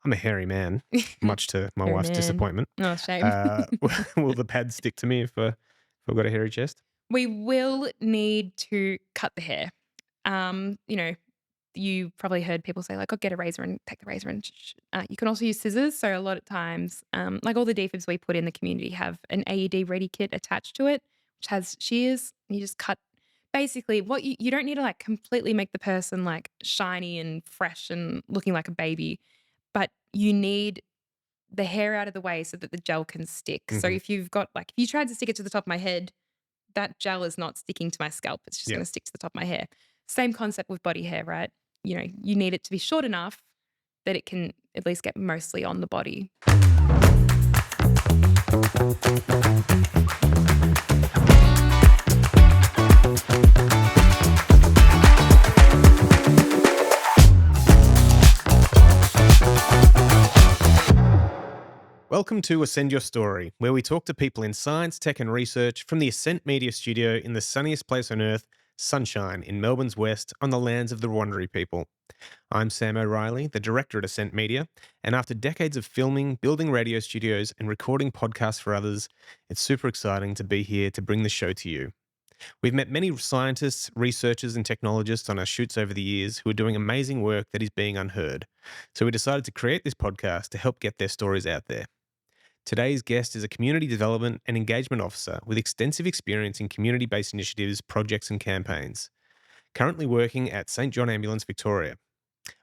I'm a hairy man, much to my Hairy wife's man. disappointment. Oh, shame. Uh, will the pads stick to me if I've got a hairy chest? We will need to cut the hair. You know, you probably heard people say like, "Oh, get a razor and take the razor and you can also use scissors." So a lot of times, like all the defibs we put in the community have an AED ready kit attached to it, which has shears. And you just cut. Basically, what you don't need to like completely make the person like shiny and fresh and looking like a baby, but you need the hair out of the way so that the gel can stick. So Mhm. if you've got like, if you tried to stick it to the top of my head, that gel is not sticking to my scalp. It's just Yeah. going to stick to the top of my hair. Same concept with body hair, right? You need it to be short enough that it can at least get mostly on the body. Welcome to Ascend Your Story, where we talk to people in science, tech, and research from the Ascent Media Studio in the sunniest place on earth, Sunshine, in Melbourne's west, on the lands of the Wurundjeri people. I'm Sam O'Reilly, the director at Ascent Media, and after decades of filming, building radio studios, and recording podcasts for others, it's super exciting to be here to bring the show to you. We've met many scientists, researchers, and technologists on our shoots over the years who are doing amazing work that is being unheard. So we decided to create this podcast to help get their stories out there. Today's guest is a community development and engagement officer with extensive experience in community-based initiatives, projects, and campaigns. Currently working at St John Ambulance Victoria.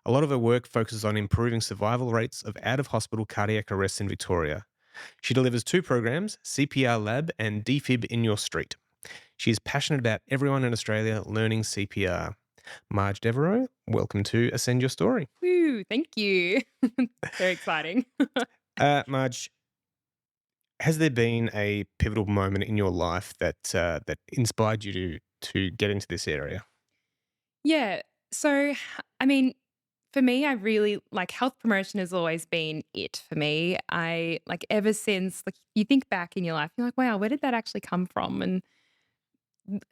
A lot of her work focuses on improving survival rates of out-of-hospital cardiac arrests in Victoria. She delivers two programs, CPR Lab and Defib in Your Street. She is passionate about everyone in Australia learning CPR. Marj Devereux, welcome to Ascend Your Story. Woo, thank you. Very exciting. Marj, has there been a pivotal moment in your life that inspired you to get into this area? Yeah. So, I mean, for me, I really like health promotion has always been it for me. I like ever since, like, you think back in your life, you're like, wow, where did that actually come from? And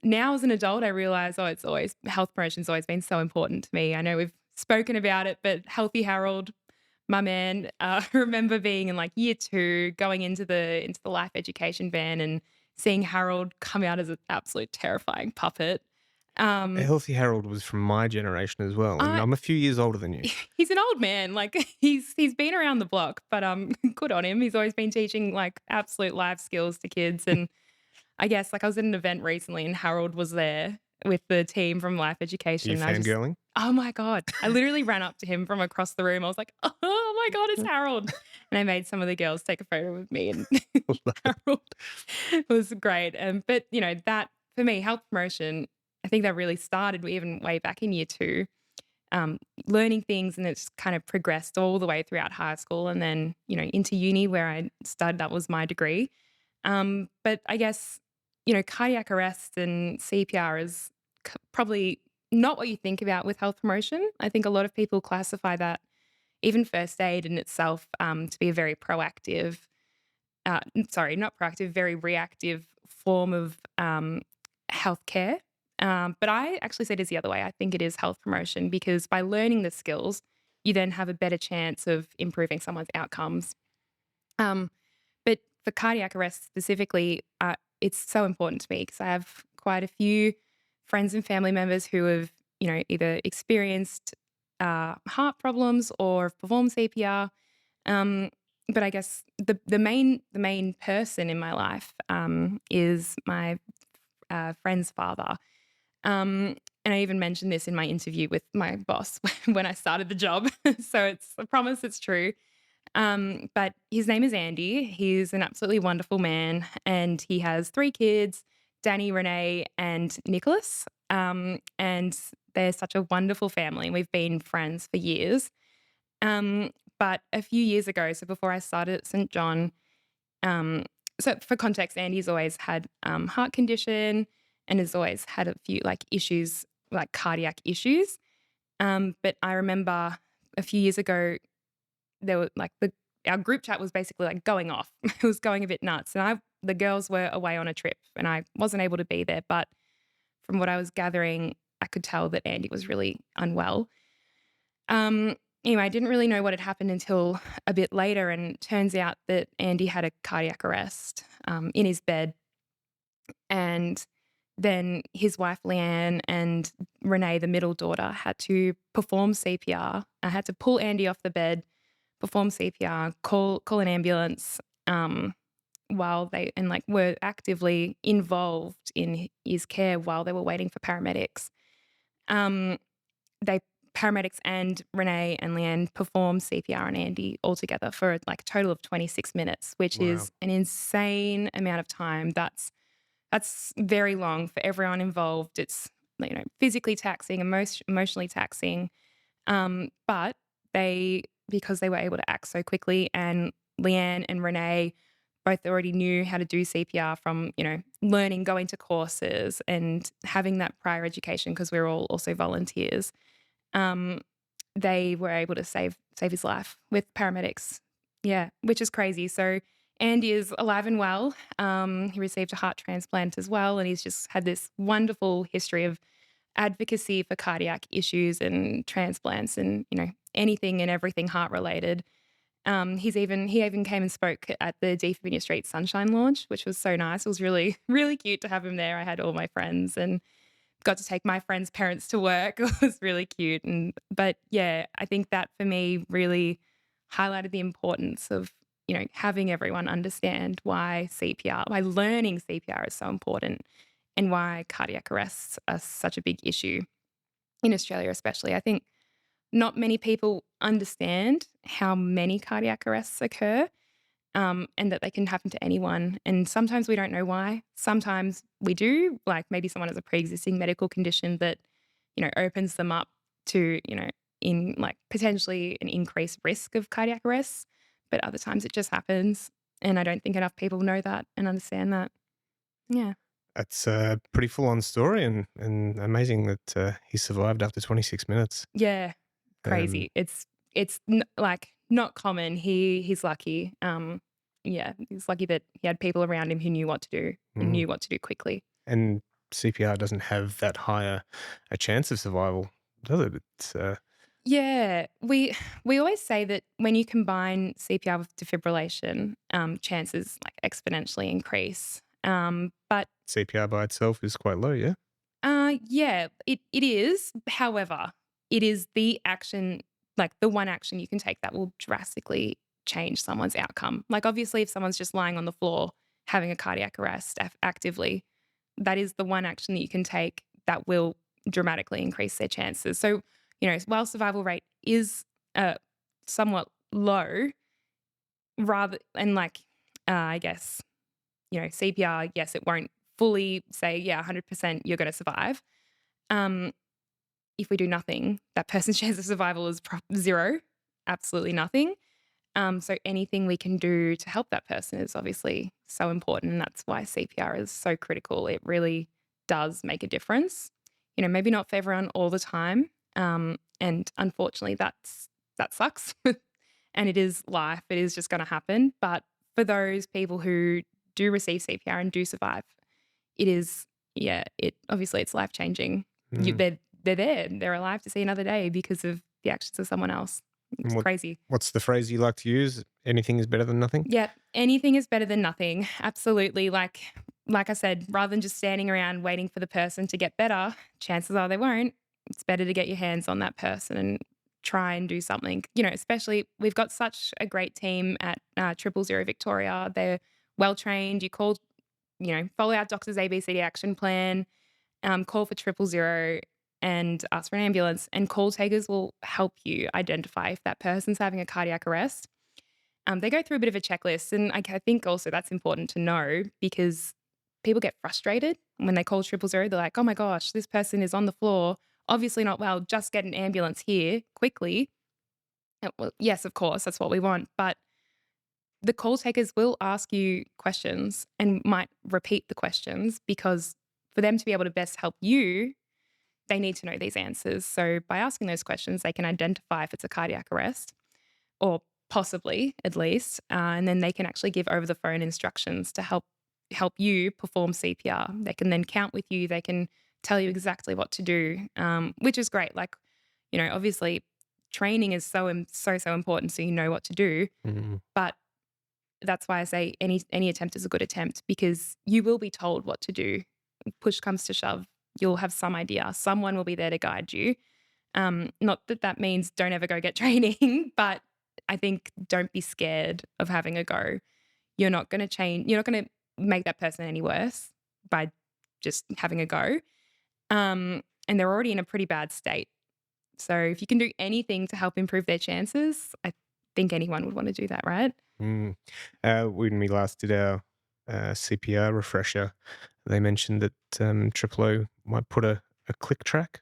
now as an adult, I realize, oh, it's always health promotion's always been so important to me. I know we've spoken about it, but Healthy Harold, my man, I remember being in like year two, going into the life education van and seeing Harold come out as an absolute terrifying puppet. Um, Healthy Harold was from my generation as well, and I I'm a few years older than you. he's an old man, like he's been around the block, but good on him. He's always been teaching like absolute life skills to kids, and I guess, like, I was at an event recently and Harold was there with the team from Life Are you Education, and I just fangirling? oh my god. I literally ran up to him from across the room. I was like, "Oh my god, it's Harold." And I made some of the girls take a photo with me and Harold. It was great, but, that for me, health promotion, I think that really started even way back in year 2, learning things, and it's kind of progressed all the way throughout high school and then, into uni where I studied that was my degree. But I guess, cardiac arrest and CPR is probably not what you think about with health promotion. I think a lot of people classify that, even first aid in itself, to be a very proactive, sorry, not proactive, very reactive form of healthcare. But I actually see it as the other way. I think it is health promotion because by learning the skills, you then have a better chance of improving someone's outcomes. Um, but for cardiac arrest specifically, it's so important to me because I have quite a few friends and family members who have, either experienced heart problems or have performed CPR. Um, but I guess the main person in my life is my friend's father. And I even mentioned this in my interview with my boss when I started the job. So I promise it's true. But his name is Andy. He's an absolutely wonderful man, and he has 3 kids, Danny, Renee, and Nicholas. And they're such a wonderful family. We've been friends for years. Um, but a few years ago, so before I started at St John, um, so for context, Andy's always had heart condition and has always had a few like issues, like cardiac issues. But I remember a few years ago there were like our group chat was basically like going off. It was going a bit nuts. And the girls were away on a trip and I wasn't able to be there. But from what I was gathering, I could tell that Andy was really unwell. Um, Anyway, I didn't really know what had happened until a bit later, and it turns out that Andy had a cardiac arrest, in his bed, and then his wife Leanne and Renee, the middle daughter, had to perform CPR. I had to pull Andy off the bed, perform CPR, call an ambulance, while they and, like, were actively involved in his care while they were waiting for paramedics. Um, they Paramedics and Renee and Leanne performed CPR on Andy altogether for, like, a total of 26 minutes, which Wow. is an insane amount of time. That's very long for everyone involved. It's, physically taxing, emotionally taxing. But because they were able to act so quickly, and Leanne and Renee both already knew how to do CPR from, learning, going to courses and having that prior education because we were all also volunteers. Um, they were able to save his life with paramedics. Yeah, which is crazy. So Andy is alive and well. He received a heart transplant as well, and he's just had this wonderful history of advocacy for cardiac issues and transplants and, anything and everything heart related. He even came and spoke at the Defibrillator Street Sunshine launch, which was so nice. It was really, really cute to have him there. I had all my friends and got to take my friends' parents to work. It was really cute. But yeah, I think that for me really highlighted the importance of, having everyone understand why learning CPR is so important and why cardiac arrests are such a big issue in Australia, especially. I think not many people understand how many cardiac arrests occur, and that they can happen to anyone. And sometimes we don't know why. Sometimes we do, like maybe someone has a pre-existing medical condition that, opens them up to, in like potentially an increased risk of cardiac arrests. But other times it just happens. And I don't think enough people know that and understand that. Yeah. That's a pretty full on story, and amazing that he survived after 26 minutes. Yeah. Um, Crazy. Like not common. He's lucky. Yeah, he's lucky that he had people around him who knew what to do and mm. knew what to do quickly. And CPR doesn't have that higher a chance of survival, does it? It's Yeah, we always say that when you combine CPR with defibrillation, chances like exponentially increase. But CPR by itself is quite low, yeah? yeah, it is. However, it is the action, like the one action you can take that will drastically change someone's outcome. Like obviously, if someone's just lying on the floor having a cardiac arrest actively, that is the one action that you can take that will dramatically increase their chances. So, while survival rate is somewhat low, rather and like I guess CPR, yes, it won't fully say, yeah, 100% you're going to survive. Um, if we do nothing, that person's chance of survival is zero, absolutely nothing. So anything we can do to help that person is obviously so important. And that's why CPR is so critical. It really does make a difference. Maybe not for everyone all the time. And unfortunately, that sucks. And it is life. It is just going to happen. But for those people who do receive CPR and do survive, it is, yeah, it's life changing. Mm. They're there. They're alive to see another day because of the actions of someone else. And It's crazy. what's the phrase you like to use? Anything is better than nothing? Yeah, anything is better than nothing. Absolutely. Like I said, rather than just standing around waiting for the person to get better, chances are they won't. It's better to get your hands on that person and try and do something. Especially we've got such a great team at 000 Victoria. They're well trained. Follow our doctor's ABCD action plan, call for 000 and ask for an ambulance. And call takers will help you identify if that person's having a cardiac arrest. They go through a bit of a checklist, and I think also that's important to know because people get frustrated when they call 000. They're like, "Oh my gosh, this person is on the floor, obviously not well. Just get an ambulance here quickly." Well, yes, of course, that's what we want, but the call takers will ask you questions and might repeat the questions because for them to be able to best help you, they need to know these answers. So by asking those questions, they can identify if it's a cardiac arrest or possibly at least, and then they can actually give over the phone instructions to help you perform CPR. They can then count with you. They can tell you exactly what to do, which is great. Like, obviously training is so important so you know what to do. Mm. But that's why I say any attempt is a good attempt because you will be told what to do. Push comes to shove, you'll have some idea. Someone will be there to guide you. Not that that means don't ever go get training, but I think don't be scared of having a go. You're not going to change. You're not going to make that person any worse by just having a go. And they're already in a pretty bad state. So if you can do anything to help improve their chances, I think anyone would want to do that, right? Mm. When we last did our CPR refresher, they mentioned that Triple O might put a click track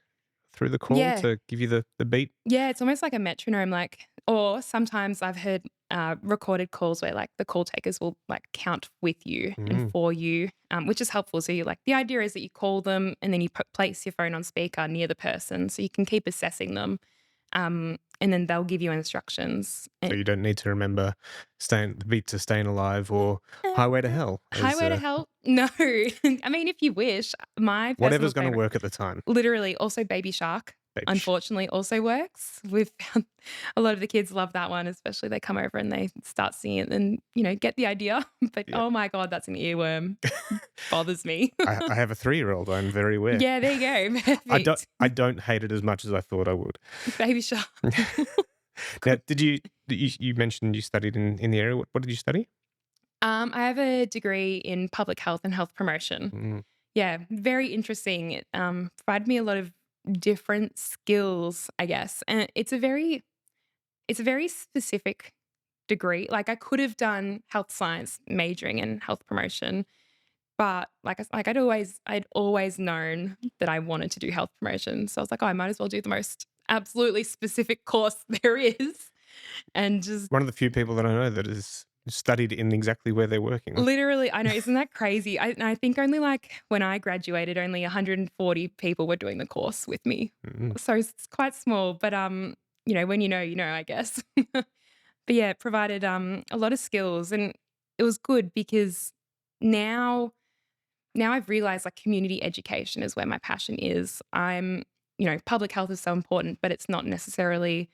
through the call Yeah. to give you the beat. Yeah, it's almost like a metronome, like or sometimes I've heard, recorded calls where, like, the call takers will, like, count with you and Mm. for you, which is helpful. So you like the idea is that you call them and then you place your phone on speaker near the person so you can keep assessing them, and then they'll give you instructions. So you don't need to remember staying the beat to staying alive or highway to hell as Highway to hell? No. I mean, if you wish, my personal whatever's going to favorite work at the time. literally, also Baby Shark, Baby unfortunately, also works. We've found a lot of the kids love that one, especially they come over and they start singing it and, get the idea. But, Yeah. oh my god, that's an earworm. Bothers me. I have a 3-year-old. I'm very aware. Yeah, there you go. I don't Perfect. I don't hate it as much as I thought I would. Baby Shark. Now, Good. you mentioned you studied in the area. What did you study? I have a degree in public health and health promotion. Mm. Yeah, very interesting. It, provided me a lot of different skills, I guess, and it's a very specific degree. Like I could have done health science majoring in health promotion, but I'd always known that I wanted to do health promotion. So I was like, oh, I might as well do the most absolutely specific course there is, and just One of the few people that I know that has studied in exactly where they're working. literally, I know, isn't that crazy? I think only like when I graduated, only 140 people were doing the course with me. Mm. So it's quite small, but when you know, I guess. But yeah, it provided a lot of skills and it was good because now now I've realized like community education is where my passion is. Public health is so important, but it's not necessarily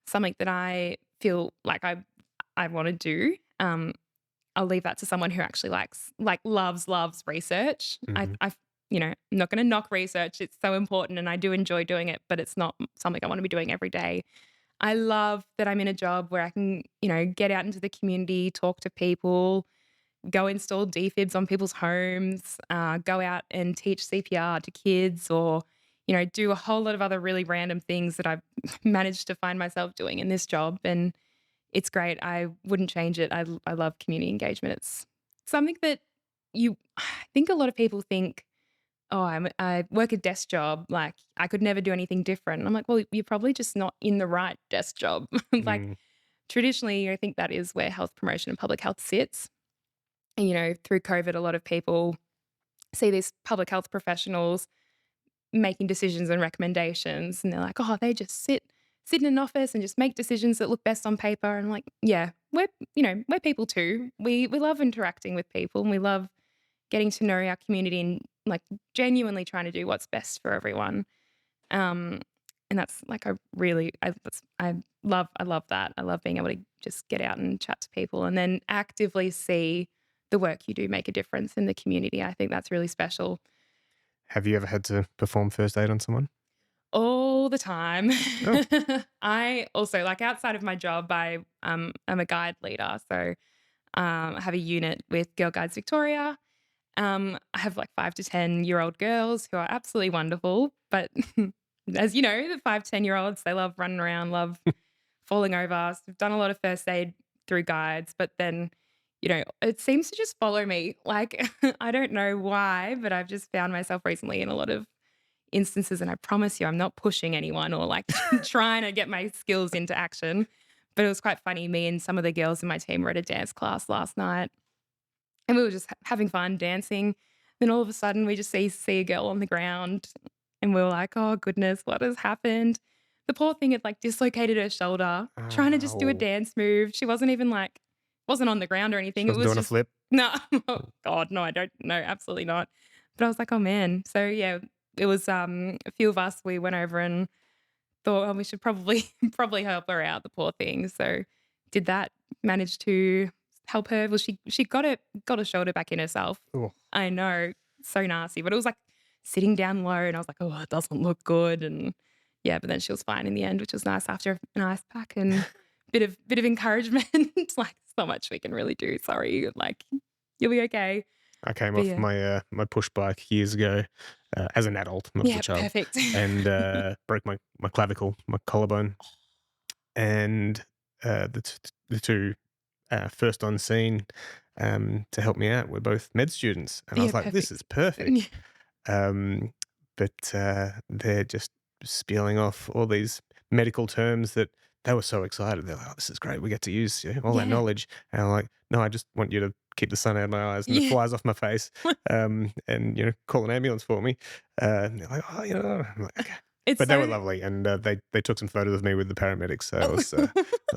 something that I feel like I want to do. I'll leave that to someone who actually loves research. Mhm. I'm not going to knock research. It's so important and I do enjoy doing it, but it's not something I want to be doing every day. I love that I'm in a job where I can, get out into the community, talk to people, go install defibs on people's homes, go out and teach CPR to kids or, do a whole lot of other really random things that I've managed to find myself doing in this job. And it's great. I wouldn't change it. I love community engagement. It's something that I think a lot of people think, oh, I work a desk job. Like I could never do anything different. I'm like, well, you're probably just not in the right desk job. Like Mm. traditionally, I think that is where health promotion and public health sits. And, through COVID, a lot of people see these public health professionals making decisions and recommendations, and they're like, oh, they just sit in an office and just make decisions that look best on paper. And I'm like, yeah, we're people too. We love interacting with people and we love getting to know our community and like genuinely trying to do what's best for everyone. Um, and that's like I love that. I love being able to just get out and chat to people and then actively see the work you do make a difference in the community. I think that's really special Have you ever had to perform first aid on someone? all the time. Oh. I also like outside of my job, I'm a guide leader. So I have a unit with Girl Guides Victoria. I have like 5 to 10-year-old girls who are absolutely wonderful. But as you know, the 5 to 10-year-olds, they love running around, love falling over. So I've done a lot of first aid through guides, but then, it seems to just follow me. Like, I don't know why, but I've just found myself recently in a lot of instances. And I promise you, I'm not pushing anyone or like trying to get my skills into action. But it was quite funny. Me and some of the girls in my team were at a dance class last night and we were just having fun dancing. Then all of a sudden, we just see a girl on the ground, and we were like, "Oh goodness, what has happened?" The poor thing had like dislocated her shoulder, trying to just do a Ow. dance move. She wasn't even like, wasn't on the ground or She anything. It wasn't was doing a just flip? no, oh God, no, I don't, no, absolutely not. But I was like, oh man. So yeah, it was a few of us. We went over and thought, oh, we should probably probably help her out, the poor thing. So did that, managed to help her. Well, she got her shoulder back in herself. Oh, I know, so nasty, but it was like sitting down low, and I was like, oh, it doesn't look good, and yeah, but then she was fine in the end, which was nice after an ice pack and bit of encouragement. Like, so much we can really do. Sorry, like you'll be okay. I came But off yeah, my push bike years ago as an adult, not as a yeah, child, perfect. and broke my clavicle, my collarbone, and the two first on scene to help me out were both med students, and I Yeah, was like, "This perfect. is perfect." Um, but they're just spieling off all these medical terms that they were so excited. They're like, "Oh, this is great. We get to use all our Yeah, knowledge." And I'm like, "No, I just want you to keep the sun out of my eyes and the yeah. flies off my face, and call an ambulance for me." And they're like, "Oh, I'm like, okay." It's But they were so lovely, and they took some photos of me with the paramedics. So I was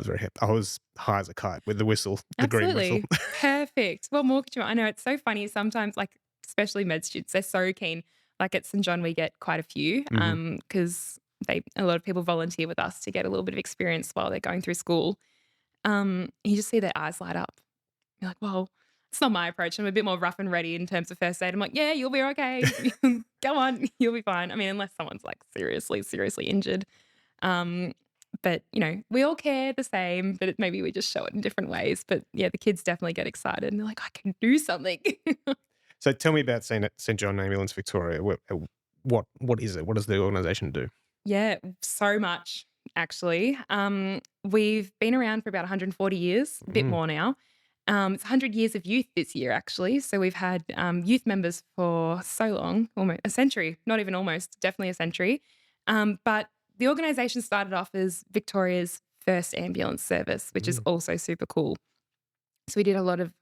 very happy. I was high as a kite with the whistle, the green whistle. absolutely. Perfect. What more could you want? I know it's so funny sometimes, like, especially med students, they're so keen. Like at St. John, we get quite a few Hmm. because they a lot of people volunteer with us to get a little bit of experience while they're going through school. You just see their eyes light up. You're like, well, it's not my approach. I'm a bit more rough and ready in terms of first aid. I'm like, yeah, you'll be okay. Go on, you'll be fine. I mean, unless someone's like seriously, seriously injured. Um, but we all care the same, but maybe we just show it in different ways. But yeah, the kids definitely get excited and they're like, I can do something. So tell me about St John Ambulance Victoria. What is it? What does the organisation do? Yeah, so much actually. We've been around for about 140 years, a bit Mm, more now. It's 100 years of youth this year, actually. So we've had youth members for so long, almost a century, not even almost, definitely a century. But the organisation started off as Victoria's first ambulance service, which is mm, also super cool. So we did a lot of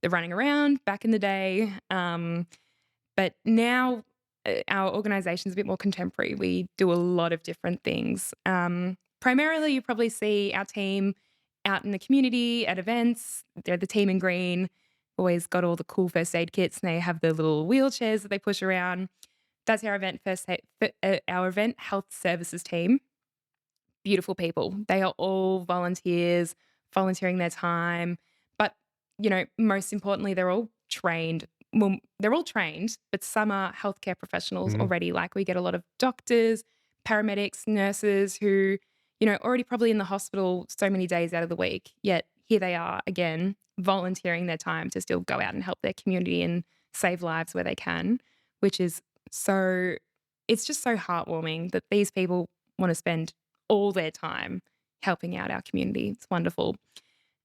the running around back in the day. But now our organization's a bit more contemporary. We do a lot of different things. Primarily, you probably see our team out in the community at events. They're the team in green. Always got all the cool first aid kits, and they have the little wheelchairs that they push around. That's our event our event health services team. Beautiful people. They are all volunteers, volunteering their time. But, most importantly, they're all trained. Well, they're all trained, but some are healthcare professionals mm, already. Like we get a lot of doctors, paramedics, nurses who, already probably in the hospital so many days out of the week. Yet here they are again, volunteering their time to still go out and help their community and save lives where they can, which is so, it's just so heartwarming that these people want to spend all their time helping out our community. It's wonderful.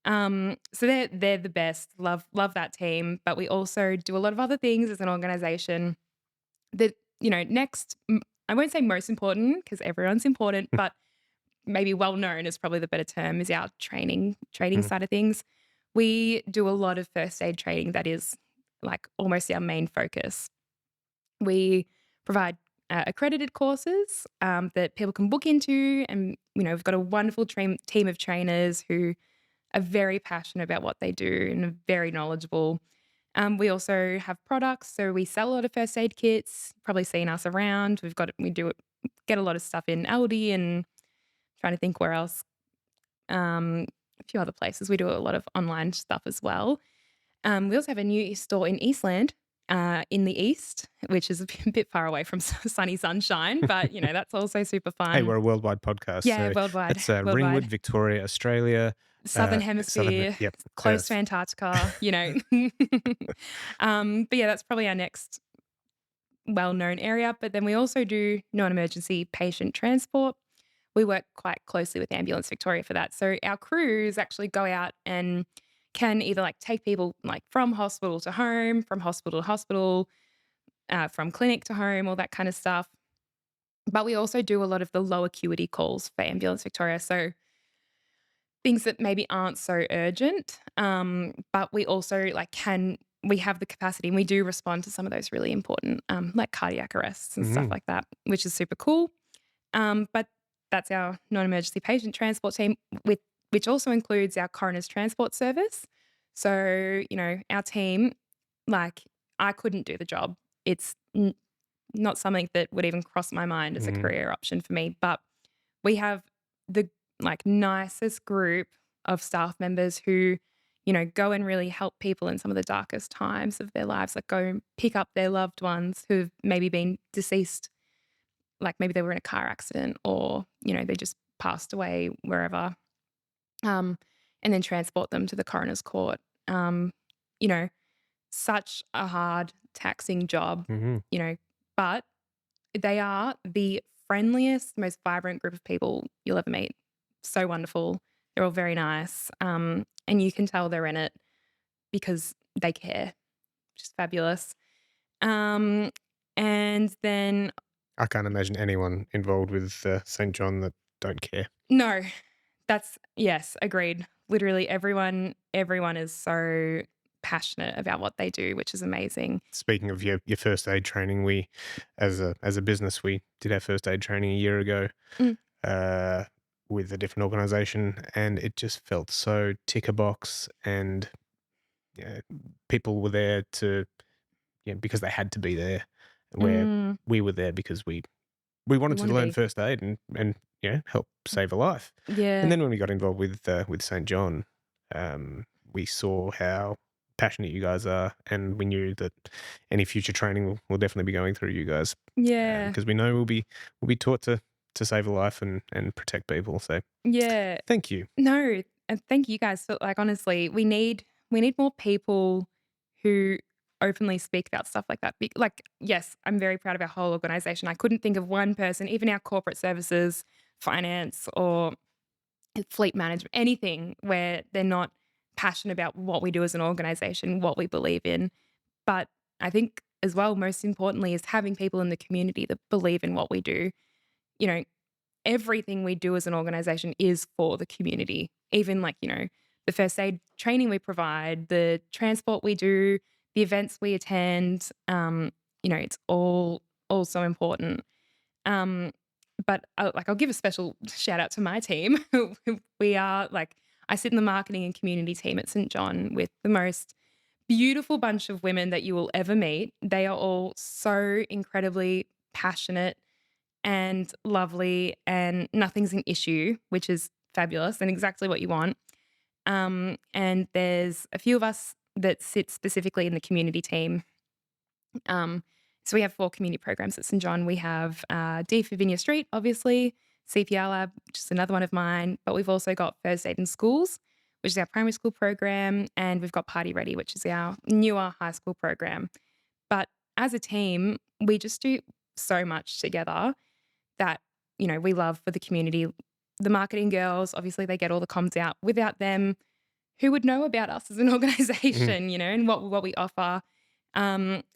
So they're the best. Love that team. But we also do a lot of other things as an organization. That next, I won't say most important because everyone's important, but maybe well known is probably the better term is our training mm, side of things. We do a lot of first aid training. That is like almost our main focus. We provide accredited courses that people can book into, and we've got a wonderful team of trainers who are very passionate about what they do and are very knowledgeable. We also have products, so we sell a lot of first aid kits. Probably seen us around. We do get a lot of stuff in Aldi and trying to think where else. A few other places. We do a lot of online stuff as well. We also have a new store in Eastland, in the east, which is a bit far away from sunny sunshine, but that's also super Hey, fun. we're a worldwide podcast, Yeah, so worldwide, that's Ringwood, worldwide. Victoria, Australia, Southern Southern, Hemisphere, yep, close to Earth. Antarctica. But yeah, that's probably our next well-known area. But then we also do non-emergency patient transport. We work quite closely with Ambulance Victoria for that. So our crews actually go out and can either like take people like from hospital to home, from hospital to hospital, from clinic to home, all that kind of stuff. But we also do a lot of the low acuity calls for Ambulance Victoria. So things that maybe aren't so urgent, but we also we have the capacity and we do respond to some of those really important, like cardiac arrests and stuff Mm, like that, which is super cool. But that's our non-emergency patient transport team, which also includes our coroner's transport service. So, our team, like, I couldn't do the job. It's not something that would even cross my mind as a mm, career option for me. But we have the, like, nicest group of staff members who, go and really help people in some of the darkest times of their lives, like, go and pick up their loved ones who've maybe been deceased, like, maybe they were in a car accident or, they just passed away wherever, um, and then transport them to the coroner's court. You know, such a hard, taxing job, Mhm. you know, but they are the friendliest, most vibrant group of people you'll ever meet. So wonderful. They're all very nice. And you can tell they're in it because they care, which is fabulous. Um, and then, I can't imagine anyone involved with St. John that don't care. no, yes, agreed. Literally everyone is so passionate about what they do, which is amazing. Speaking of your first aid training, we as a business we did our first aid training a year ago Mm, uh, with a different organisation, and it just felt so tick a box, and yeah, people were there to because they had to be there, where mm, we were there because we you wanted to wanna learn be. first aid and help save a life. And Yeah. then when we got involved with St. John, we saw how passionate you guys are, and we knew that any future training will definitely be going through you guys Yeah. because we know we'll be taught to save a life and protect people. So Yeah. thank you. No, and thank you guys for, like, honestly, we need more people who openly speak about stuff like that. Like, yes, I'm very proud of our whole organization. I couldn't think of one person, even our corporate services, finance, or fleet management, anything where they're not passionate about what we do as an organization, what we believe in. But I think as well, most importantly, is having people in the community that believe in what we do. You know, everything we do as an organization is for the community. Even, like, the first aid training we provide, the transport we do, the events we attend, it's all so important. Um, but I'll give a special shout out to my team. We are, like, I sit in the marketing and community team at St. John with the most beautiful bunch of women that you will ever meet. They are all so incredibly passionate and lovely, and nothing's an issue, which is fabulous and exactly what you want. And there's a few of us that sit specifically in the community team. Um, so we have 4 community programs at St. John. We have Defibrillator Street, obviously, CPR Lab, which is another one of mine, but we've also got First Aid in Schools, which is our primary school program, and we've got Party Ready, which is our newer high school program. But as a team, we just do so much together that, we love for the community. The marketing girls, obviously, they get all the comms out. Without them, who would know about us as an Mhm. organization, and what we offer,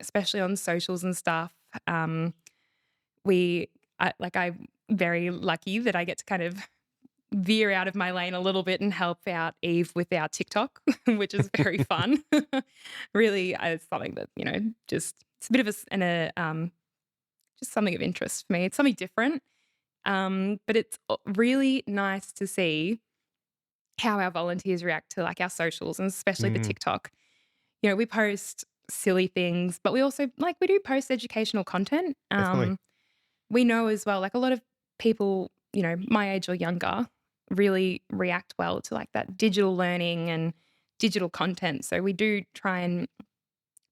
especially on socials and stuff. Um, I'm very lucky that I get to kind of veer out of my lane a little bit and help out Eve with our TikTok, which is very fun. Really, it's something that, just it's a bit of just something of interest for me. It's something different. But it's really nice to see how our volunteers react to, like, our socials, and especially the Mm, TikTok. We post silly things, but we also, like, we do post educational content. definitely. We know as well, like, a lot of people, my age or younger, really react well to, like, that digital learning and digital content. So we do try and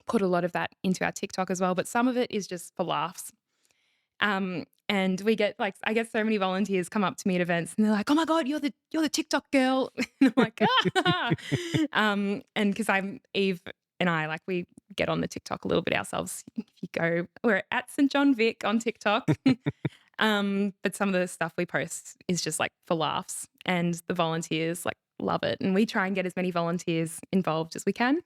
put a lot of that into our TikTok as well, but some of it is just for laughs. And we get, like, I get so many volunteers come up to me at events and they're like, "Oh my God, you're the TikTok girl." And I'm like, "Ah." And because I'm Eve and I, like, we get on the TikTok a little bit ourselves. If you go, we're at St. John Vic on TikTok. But some of the stuff we post is just, like, for laughs, and the volunteers, like, love it. And we try and get as many volunteers involved as we can.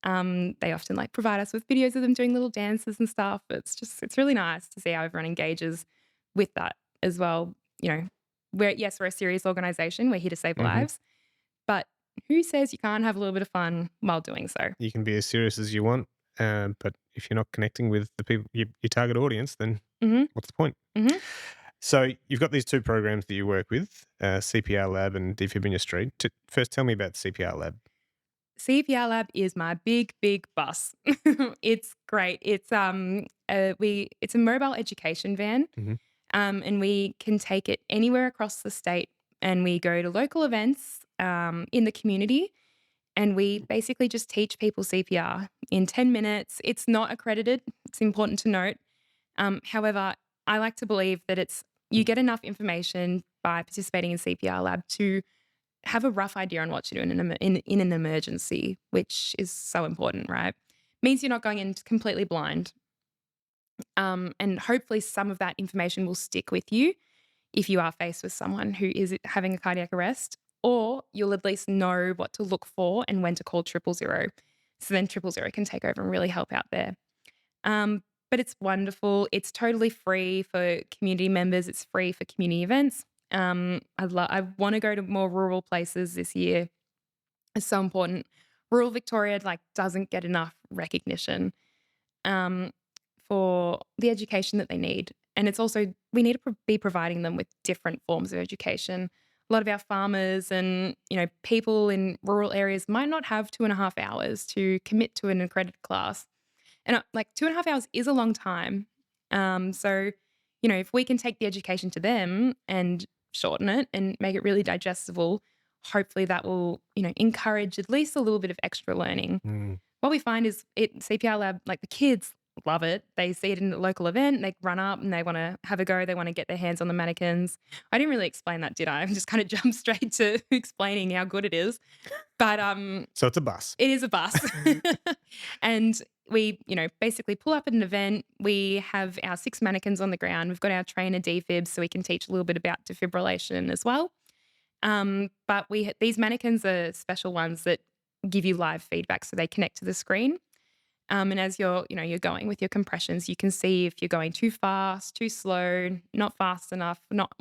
They often, like, provide us with videos of them doing little dances and stuff. It's really nice to see how everyone engages with that as well. We're a serious organization. We're here to save Mhm. lives, but who says you can't have a little bit of fun while doing so? You can be as serious as you want, but if you're not connecting with the people, your target audience, then Mhm. what's the point? Mhm. So you've got these two programs that you work with, CPR Lab and Defibrillator Street. First, tell me about CPR Lab. CPR Lab is my big, big bus. It's great. It's a mobile education van. Mhm. And we can take it anywhere across the state, and we go to local events in the community, and we basically just teach people CPR in 10 minutes. It's not accredited. It's important to note. However, I like to believe that you get enough information by participating in CPR lab to have a rough idea on what to do in an emergency, which is so important, right? Means you're not going in completely blind. And hopefully some of that information will stick with you if you are faced with someone who is having a cardiac arrest, or you'll at least know what to look for and when to call 000. So then 000 can take over and really help out there. But it's wonderful. It's totally free for community members. It's free for community events. I want to go to more rural places this year. It's so important. Rural Victoria doesn't get enough recognition um, for the education that they need. And it's also, we need to be providing them with different forms of education. A lot of our farmers and, people in rural areas might not have 2.5 hours to commit to an accredited class. And 2.5 hours is a long time. So, if we can take the education to them and shorten it and make it really digestible, hopefully that will, encourage at least a little bit of extra learning. Mm. What we find is CPR lab, the kids love it. They see it in the local event, they run up and they want to have a go. They want to get their hands on the mannequins. I didn't really explain that, did I? I just kind of jumped straight to explaining how good it is. But So it's a bus. it is a bus. And we, basically pull up at an event. We have our 6 mannequins on the ground. We've got our trainer defib so we can teach a little bit about defibrillation as well. But these mannequins are special ones that give you live feedback, so they connect to the screen. And as you're going with your compressions, you can see if you're going too fast, too slow, not fast enough, not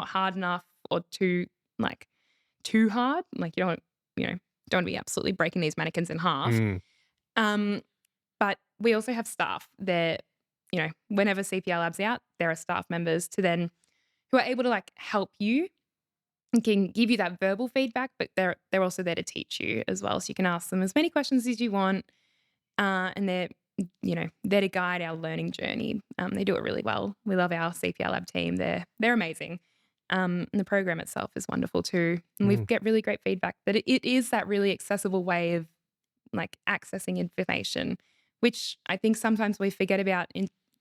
hard enough, or too hard. You don't want to be absolutely breaking these mannequins in half. Mm. But we also have staff there. Whenever CPR Lab's out, there are staff members who are able to help you and can give you that verbal feedback, but they're also there to teach you as well. So you can ask them as many questions as you want, and they're there to guide our learning journey. They do it really well. We love our CPR Lab team. They're amazing. And the program itself is wonderful too. And we get really great feedback that it is that really accessible way of accessing information, which I think sometimes we forget about,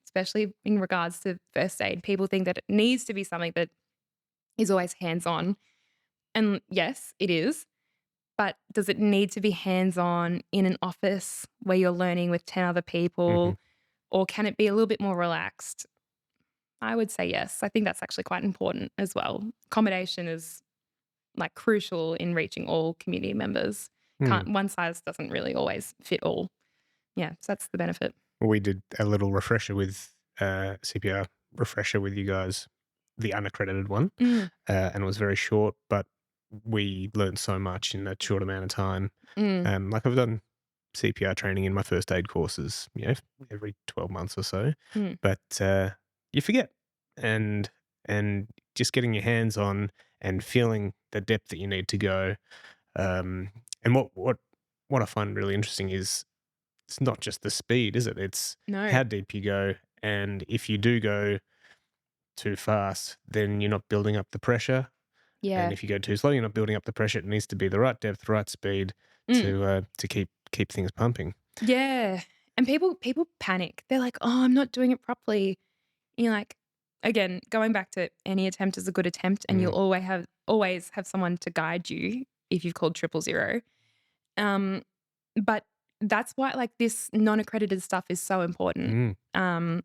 especially in regards to first aid. People think that it needs to be something that is always hands-on. And yes, it is. But does it need to be hands-on in an office where you're learning with 10 other people? Mhm. Or can it be a little bit more relaxed? I would say yes. I think that's actually quite important as well. Accommodation is crucial in reaching all community members. Mm. One size doesn't really always fit all. Yeah, so that's the benefit. We did a little refresher with CPR refresher with you guys, the unaccredited one, Mm, and it was very short, but we learned so much in a short amount of time. mm, I've done CPR training in my first aid courses, every 12 months or so, mm. but you forget, and just getting your hands on and feeling the depth that you need to go. And what I find really interesting is it's not just the speed, is it? It's No. how deep you go, and if you do go too fast, then you're not building up the pressure. And Yeah. if you go too slow, you're not building up the pressure. It needs to be the right depth, right speed Mm. to keep things pumping. Yeah. And people panic. They're like, "Oh, I'm not doing it properly." And you're like, again, going back to any attempt is a good attempt, and you'll Mm, always have someone to guide you if you've called 000. Um, but that's why this non-accredited stuff is so important. mm,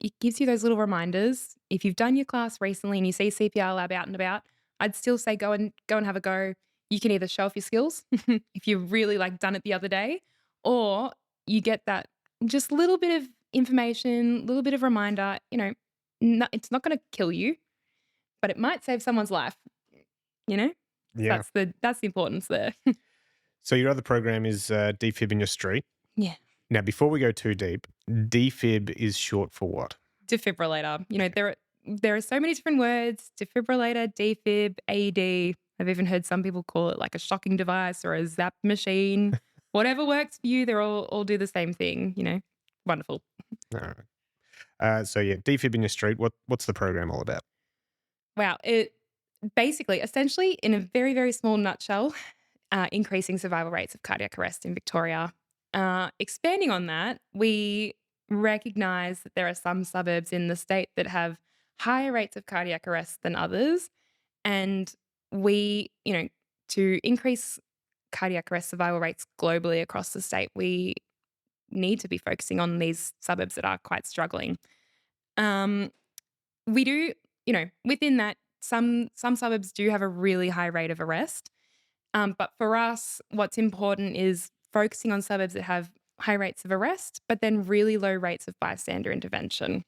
It gives you those little reminders. If you've done your class recently and you see CPR lab out and about, I'd still say go and have a go. You can either show off your skills if you've really done it the other day, or you get that just little bit of information, little bit of reminder. No, it's not going to kill you, but it might save someone's life. You know, so yeah. that's the importance there. So your other program is defib in your street. Yeah. Now, before we go too deep, defib is short for what? Defibrillator. There are so many different words: defibrillator, defib, AED. I've even heard some people call it a shocking device or a zap machine. Whatever works for you, they're all do the same thing. Wonderful. All right. So yeah, defib in your street. What's the program all about? Wow. It basically, essentially, in a very, very small nutshell, increasing survival rates of cardiac arrest in Victoria. Expanding on that, we recognize that there are some suburbs in the state that have higher rates of cardiac arrest than others. And to increase cardiac arrest survival rates globally across the state, we need to be focusing on these suburbs that are quite struggling. Um, we do, within that, some suburbs do have a really high rate of arrest. But for us, what's important is focusing on suburbs that have high rates of arrest, but then really low rates of bystander intervention.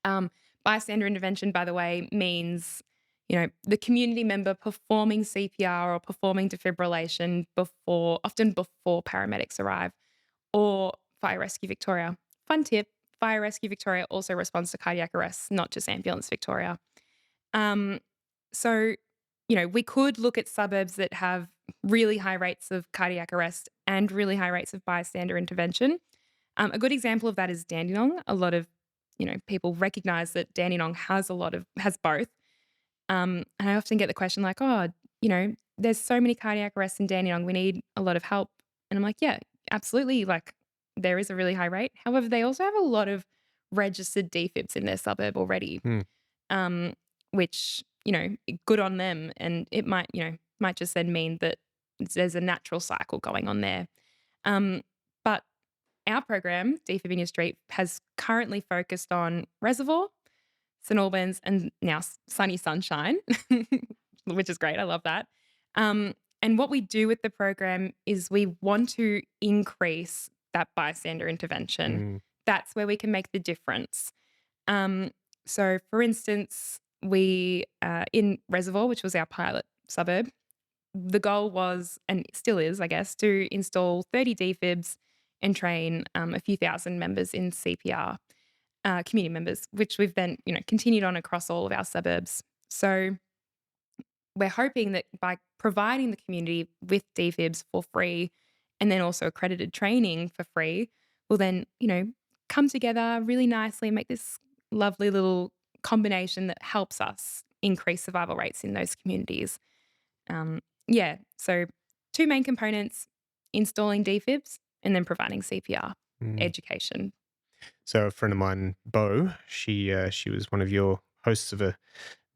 Um, Bystander intervention, by the way, means the community member performing CPR or performing defibrillation often before paramedics arrive, or Fire Rescue Victoria. Fun tip: Fire Rescue Victoria also responds to cardiac arrests, not just Ambulance Victoria. Um, so, we could look at suburbs that have really high rates of cardiac arrest and really high rates of bystander intervention. A good example of that is Dandenong. A lot of people recognize that Dandenong has both. And I often get the question like, "Oh, there's so many cardiac arrests in Dandenong. We need a lot of help." And I'm like, "Yeah, absolutely. Like, there is a really high rate. However, they also have a lot of registered defibs in their suburb already." Hmm. um, which, good on them. And it might just then mean that there's a natural cycle going on there. But our program, Defib in Your Street, has currently focused on Reservoir, St Albans, and now sunny Sunshine, which is great. I love that. And what we do with the program is we want to increase that bystander intervention. Mm. That's where we can make the difference. Um, so, for instance, we in Reservoir, which was our pilot suburb, the goal was, and still is, I guess, to install 30 defibs and train a few thousand members in CPR, community members, which we've then continued on across all of our suburbs. So we're hoping that by providing the community with defibs for free and then also accredited training for free, will then come together really nicely and make this lovely little combination that helps us increase survival rates in those communities. Yeah, so two main components: installing defibs and then providing CPR Mm. education. So a friend of mine, Bo, she was one of your hosts of a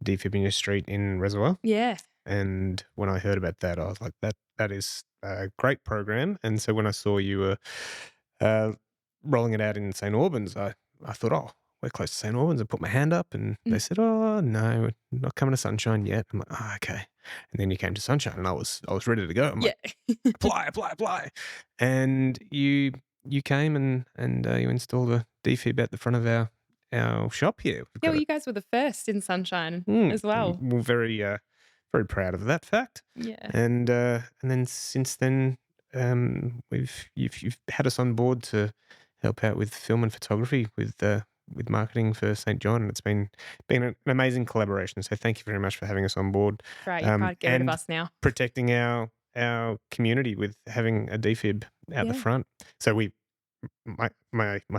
defib in your street in Reservoir. Yeah. And when I heard about that, I was like, that is a great program. And so when I saw you were uh, rolling it out in St Albans, I thought, oh, we're close to St Albans. I put my hand up, and they Mm. said, oh no, we're not coming to Sunshine yet. I'm like, oh, okay. And then you came to Sunshine, and I was ready to go. I'm Yeah. like, apply, and you came and you installed a defib at the front of our shop here. We've Yeah, got well, a you guys were the first in Sunshine as well. we're very proud of that fact. Yeah. And then since then, you've had us on board to help out with film and photography with marketing for St John, and it's been an amazing collaboration. So thank you very much for having us on board, Right, you can't get rid of and us now. protecting our community with having a defib out the Yeah. front. So my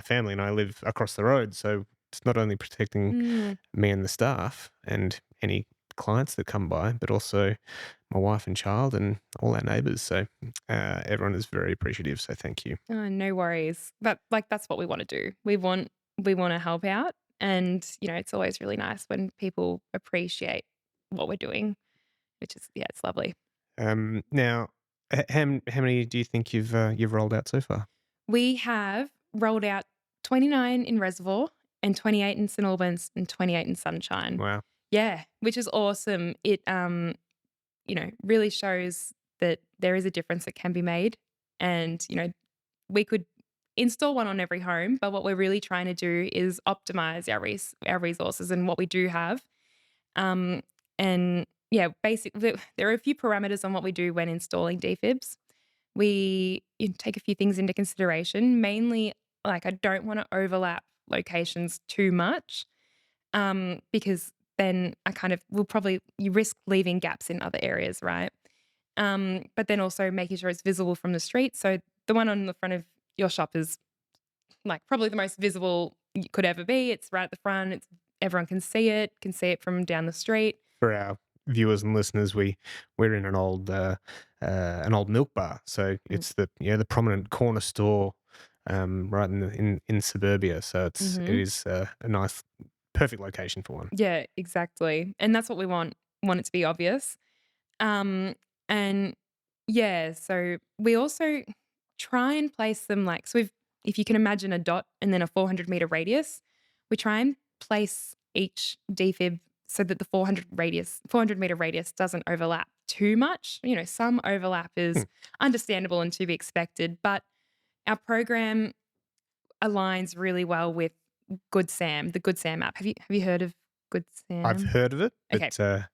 family and I live across the road, so it's not only protecting Mm. me and the staff and any clients that come by, but also my wife and child and all our neighbours. So everyone is very appreciative. So thank you. Oh, no worries. But that's what we want to do. We want to help out, and it's always really nice when people appreciate what we're doing, which is, yeah, it's lovely. Now, how many do you think you've rolled out so far? We have rolled out 29 in Reservoir and 28 in St Albans and 28 in Sunshine. Wow. Yeah, which is awesome. It really shows that there is a difference that can be made. And, we could install one on every home, but what we're really trying to do is optimize our resources and what we do have. Um, and yeah, basically, there are a few parameters on what we do when installing defibs. We take a few things into consideration, mainly like I don't want to overlap locations too much, because then I kind of will probably you risk leaving gaps in other areas, right? But then also making sure it's visible from the street. So the one on the front of your shop is like probably the most visible could ever be. It's right at the front. Everyone can see it from down the street. For our viewers and listeners, we're in an old milk bar, so Mm. it's the prominent corner store right in suburbia. So it Mhm. is a nice, perfect location for one. Yeah, exactly. And that's what we want it to be obvious. Um, and yeah, so we also try and place them like so if you can imagine a dot and then a 400-meter radius, we try and place each defib so that the 400-meter radius doesn't overlap too much. You know, some overlap Hmm. is understandable and to be expected, but our program aligns really well with Good Sam, the Good Sam app. Have you heard of Good I've Sam? heard of it, Okay. but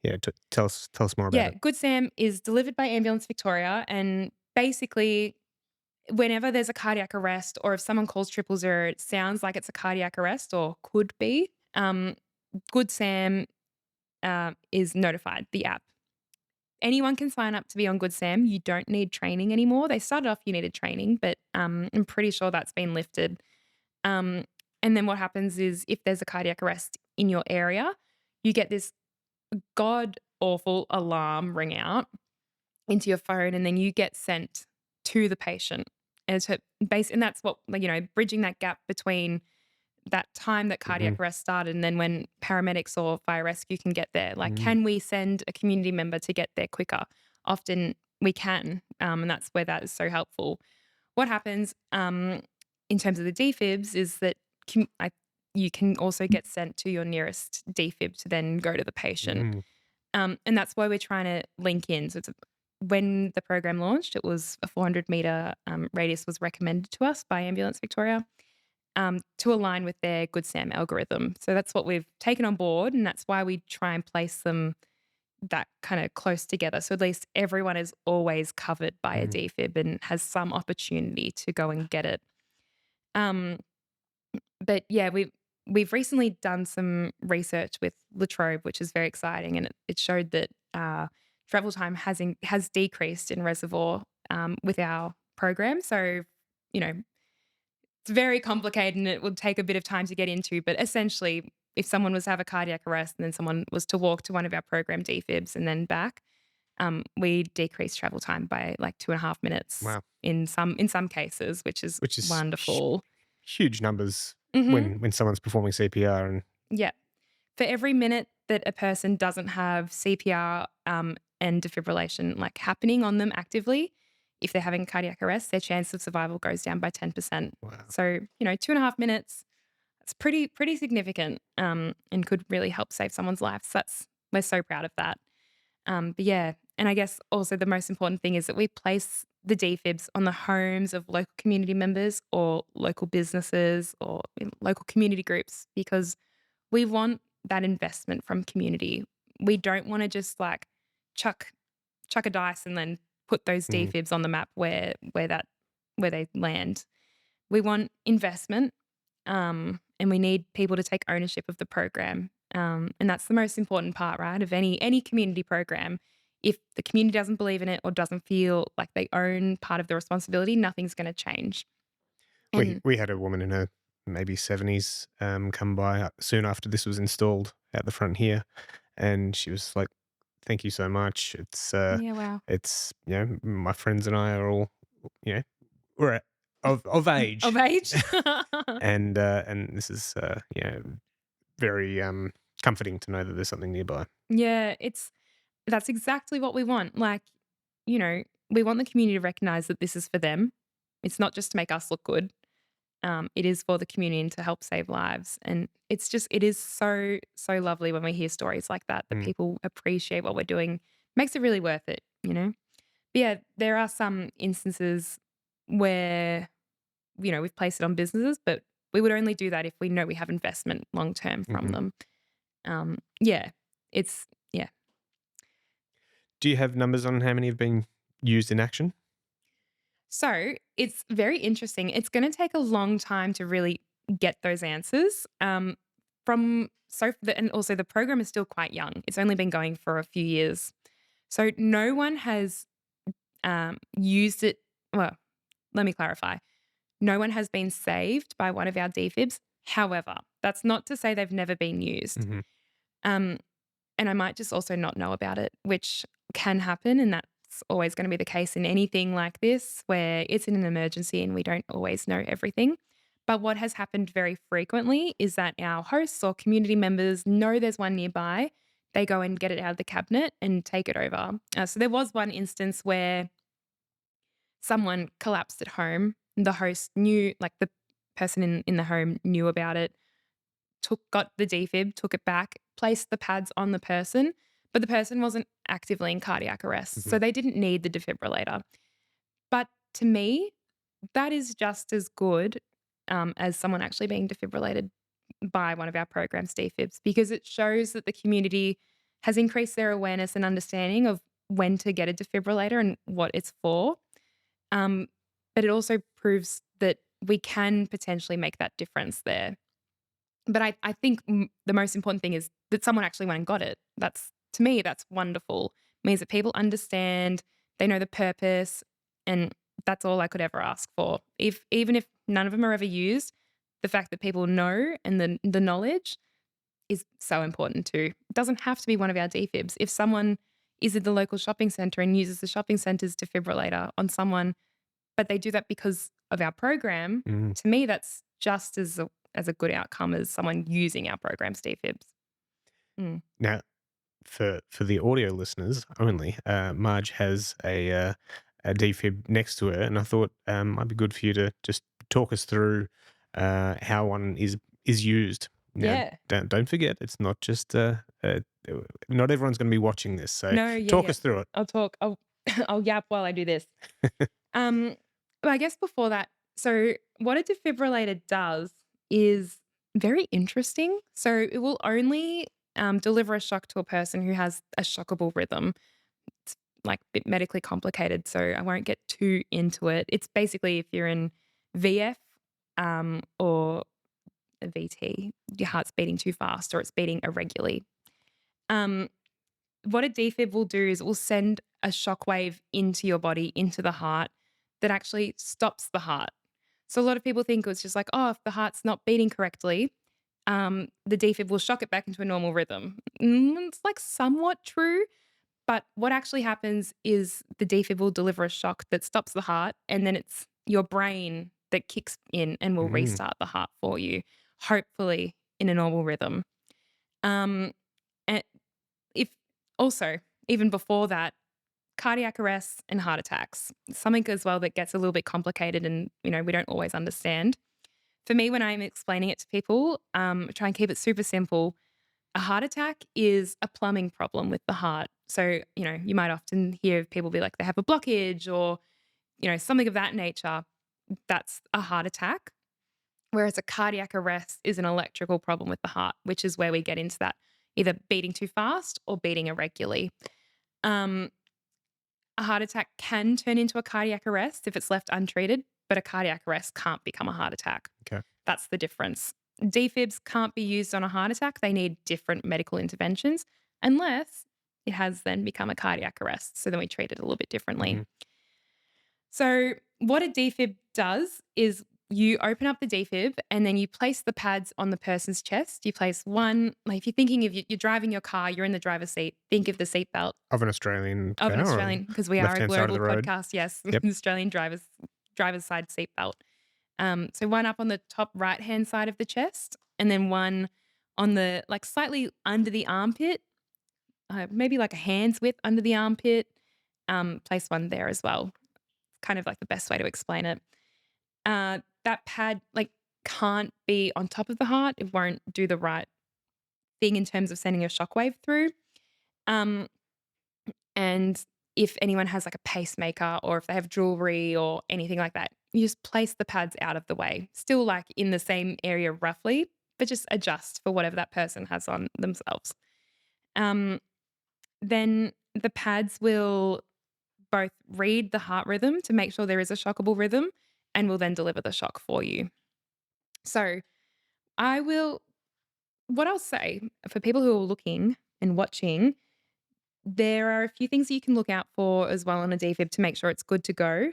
yeah, tell us more about Yeah, it. Good Sam is delivered by Ambulance Victoria, and basically, whenever there's a cardiac arrest or if someone calls 000, it sounds like it's a cardiac arrest or could be. Good Sam is notified, the app. Anyone can sign up to be on Good Sam. You don't need training anymore. They started off you needed training, but I'm pretty sure that's been lifted. Um, and then what happens is if there's a cardiac arrest in your area, you get this god awful alarm ring out into your phone, and then you get sent to the patient. And that's what, like, bridging that gap between that time that Hmm. cardiac arrest started and then when paramedics or fire rescue can get there. Like, Hmm. can we send a community member to get there quicker? Often we can, and that's where that is so helpful. What happens in terms of the defibs is that you can also get sent to your nearest defib to then go to the patient. Hmm. And that's why we're trying to link in. So when the program launched, it was a 400-meter radius was recommended to us by Ambulance Victoria to align with their Good Sam algorithm. So that's what we've taken on board, and that's why we try and place them that kind of close together. So at least everyone is always covered by a Hmm. defib and has some opportunity to go and get it. Um, but yeah, we've recently done some research with Latrobe, which is very exciting, and it showed that travel time has decreased in reservoir with our program. So you know, it's very complicated and it would take a bit of time to get into. But essentially, if someone was to have a cardiac arrest and then someone was to walk to one of our program defibs and then back, we decrease travel time by like 2.5 minutes Wow, in some cases, which is which is wonderful. huge numbers Hmm. when someone's performing CPR and Yeah. For every minute that a person doesn't have CPR and defibrillation like happening on them actively, if they're having cardiac arrest, their chance of survival goes down by 10%. wow. So, 2.5 minutes, that's pretty significant and could really help save someone's life. So we're so proud of that. But yeah, and I guess also the most important thing is that we place the defibs on the homes of local community members or local businesses or local community groups because we want that investment from community. We don't want to just like chuck chuck a dice and then put those Mm. defibs on the map where they land. We want investment, and we need people to take ownership of the program. And that's the most important part, right? Of any community program. If the community doesn't believe in it or doesn't feel like they own part of the responsibility, nothing's going to change. We And we had a woman in her maybe 70s come by soon after this was installed at the front here, and she was like, "Thank you so much. yeah, wow, It's my friends and I are all you know we're of of age, age. and this is very comforting to know that there's something nearby." Yeah, that's exactly what we want. Like, you know, we want the community to recognize that this is for them. It's not just to make us look good. It is for the community and to help save lives. And it is so, so lovely when we hear stories like that, that Mm. people appreciate what we're doing. Makes it really worth it. But yeah, there are some instances where, we've placed it on businesses, but we would only do that if we know we have investment long term from Hmm. them. Yeah, yeah. Do you have numbers on how many have been used in action? So it's very interesting. It's going to take a long time to really get those answers. And also the program is still quite young. It's only been going for a few years, so no one has used it. Well, let me clarify. No one has been saved by one of our defibs. However, that's not to say they've never been used. Hmm. Um, and I might just also not know about it, which can happen. And that's always going to be the case in anything like this, where it's in an emergency and we don't always know everything. But what has happened very frequently is that our hosts or community members know there's one nearby. They go and get it out of the cabinet and take it over. So there was one instance where someone collapsed at home. The host knew, like the person in the home knew about it, got the defib, took it back, placed the pads on the person, but the person wasn't actively in cardiac arrest. Hmm. So they didn't need the defibrillator. But to me, that is just as good as someone actually being defibrillated by one of our program's defibs, because it shows that the community has increased their awareness and understanding of when to get a defibrillator and what it's for. Um, but it also proves that we can potentially make that difference there. But I think the most important thing is that someone actually went and got it. That's, to me, that's wonderful. It means that people understand, they know the purpose, and that's all I could ever ask for. Even if none of them are ever used, the fact that people know and the knowledge is so important too. It doesn't have to be one of our defibs. If someone is at the local shopping centre and uses the shopping centre's defibrillator on someone, but they do that because of our program, Mm. to me, that's just as a good outcome as someone using our program's defibs. Mm. Now, for the audio listeners only, Marge has a defib next to her, and I thought might be good for you to just talk us through how one is used. Now, Yeah. don't forget, it's not just not everyone's going to be watching this, so No, yeah, talk yeah. us through it. I'll talk. I'll yap while I do this. Um, but I guess before that, so what a defibrillator does is very interesting. So it will only deliver a shock to a person who has a shockable rhythm. It's like a bit medically complicated, so I won't get too into it. It's basically if you're in VF or a VT, your heart's beating too fast or it's beating irregularly. Um, what a defib will do is it will send a shockwave into your body, into the heart, that actually stops the heart. So a lot of people think it's just like, oh, if the heart's not beating correctly, the defib will shock it back into a normal rhythm. It's like somewhat true, but what actually happens is the defib will deliver a shock that stops the heart, and then it's your brain that kicks in and will Mm. restart the heart for you, hopefully in a normal rhythm. Um, and if also, even before that, cardiac arrests and heart attacks, something as well that gets a little bit complicated and, we don't always understand. For me, when I'm explaining it to people, try and keep it super simple. A heart attack is a plumbing problem with the heart. So, you might often hear people be like they have a blockage or, something of that nature. That's a heart attack. Whereas a cardiac arrest is an electrical problem with the heart, which is where we get into that either beating too fast or beating irregularly. Um, a heart attack can turn into a cardiac arrest if it's left untreated, but a cardiac arrest can't become a heart attack. Okay. That's the difference. Defibs can't be used on a heart attack. They need different medical interventions unless it has then become a cardiac arrest. So then we treat it a little bit differently. Hmm. So what a defib does is you open up the defib and then you place the pads on the person's chest. You place one, like if you're thinking of you're driving your car, you're in the driver's seat, think of the seatbelt Of an Australian of an car or Australian, because we are a left-hand side of global the road? podcast. Yes, Yep. Australian driver's side seatbelt. So one up on the top right hand side of the chest, and then one on the like slightly under the armpit, maybe like a hand's width under the armpit. Place one there as well. Kind of like the best way to explain it. That pad like can't be on top of the heart. It won't do the right thing in terms of sending a shockwave through. Um, and if anyone has like a pacemaker or if they have jewelry or anything like that, you just place the pads out of the way. Still like in the same area roughly, but just adjust for whatever that person has on themselves. Then the pads will both read the heart rhythm to make sure there is a shockable rhythm and will then deliver the shock for you. So what I'll say for people who are looking and watching, there are a few things that you can look out for as well on a defib to make sure it's good to go.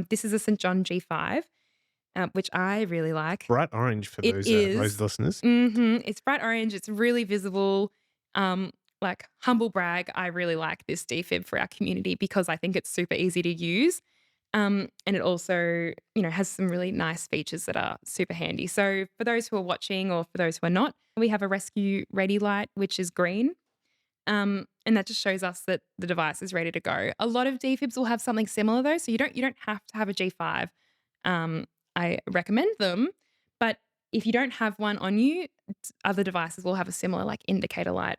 This is a St. John G5. which I really like. Bright orange for It those is. listeners. It's bright orange. It's really visible. Like humble brag, I really like this defib for our community because I think it's super easy to use. And it also, has some really nice features that are super handy. So for those who are watching or for those who are not, we have a rescue ready light, which is green. And that just shows us that the device is ready to go. A lot of defibs will have something similar though, so you don't have to have a G5. I recommend them, but if you don't have one on you, other devices will have a similar like indicator light.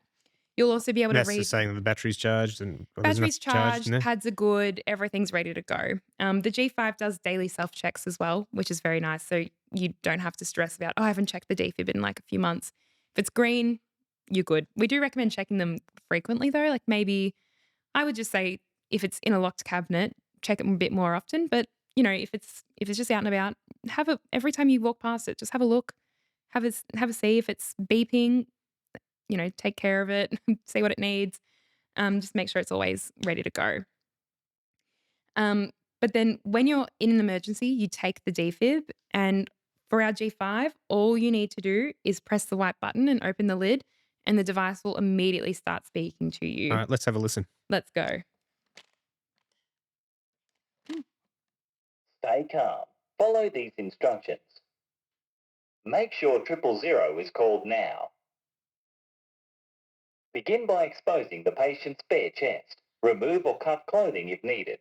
You'll also be able And to that's just read saying that the battery's charged and there's enough batteries charged in charged, there. pads are good, everything's ready to go. The G5 does daily self checks as well, which is very nice. So you don't have to stress about, oh, I haven't checked the defib in like a few months. If it's green, you're good. We do recommend checking them frequently though. Like maybe I would just say if it's in a locked cabinet, check it a bit more often. But if it's just out and about, every time you walk past it, just have a look, have a see if it's beeping. Take care of it, see what it needs. Just make sure it's always ready to go. But then when you're in an emergency, you take the defib, and for our G5, all you need to do is press the white button and open the lid, and the device will immediately start speaking to All you. right, let's have a listen. Let's go. Stay calm. Follow these instructions. Make sure 000 is called now. Begin by exposing the patient's bare chest. Remove or cut clothing if needed.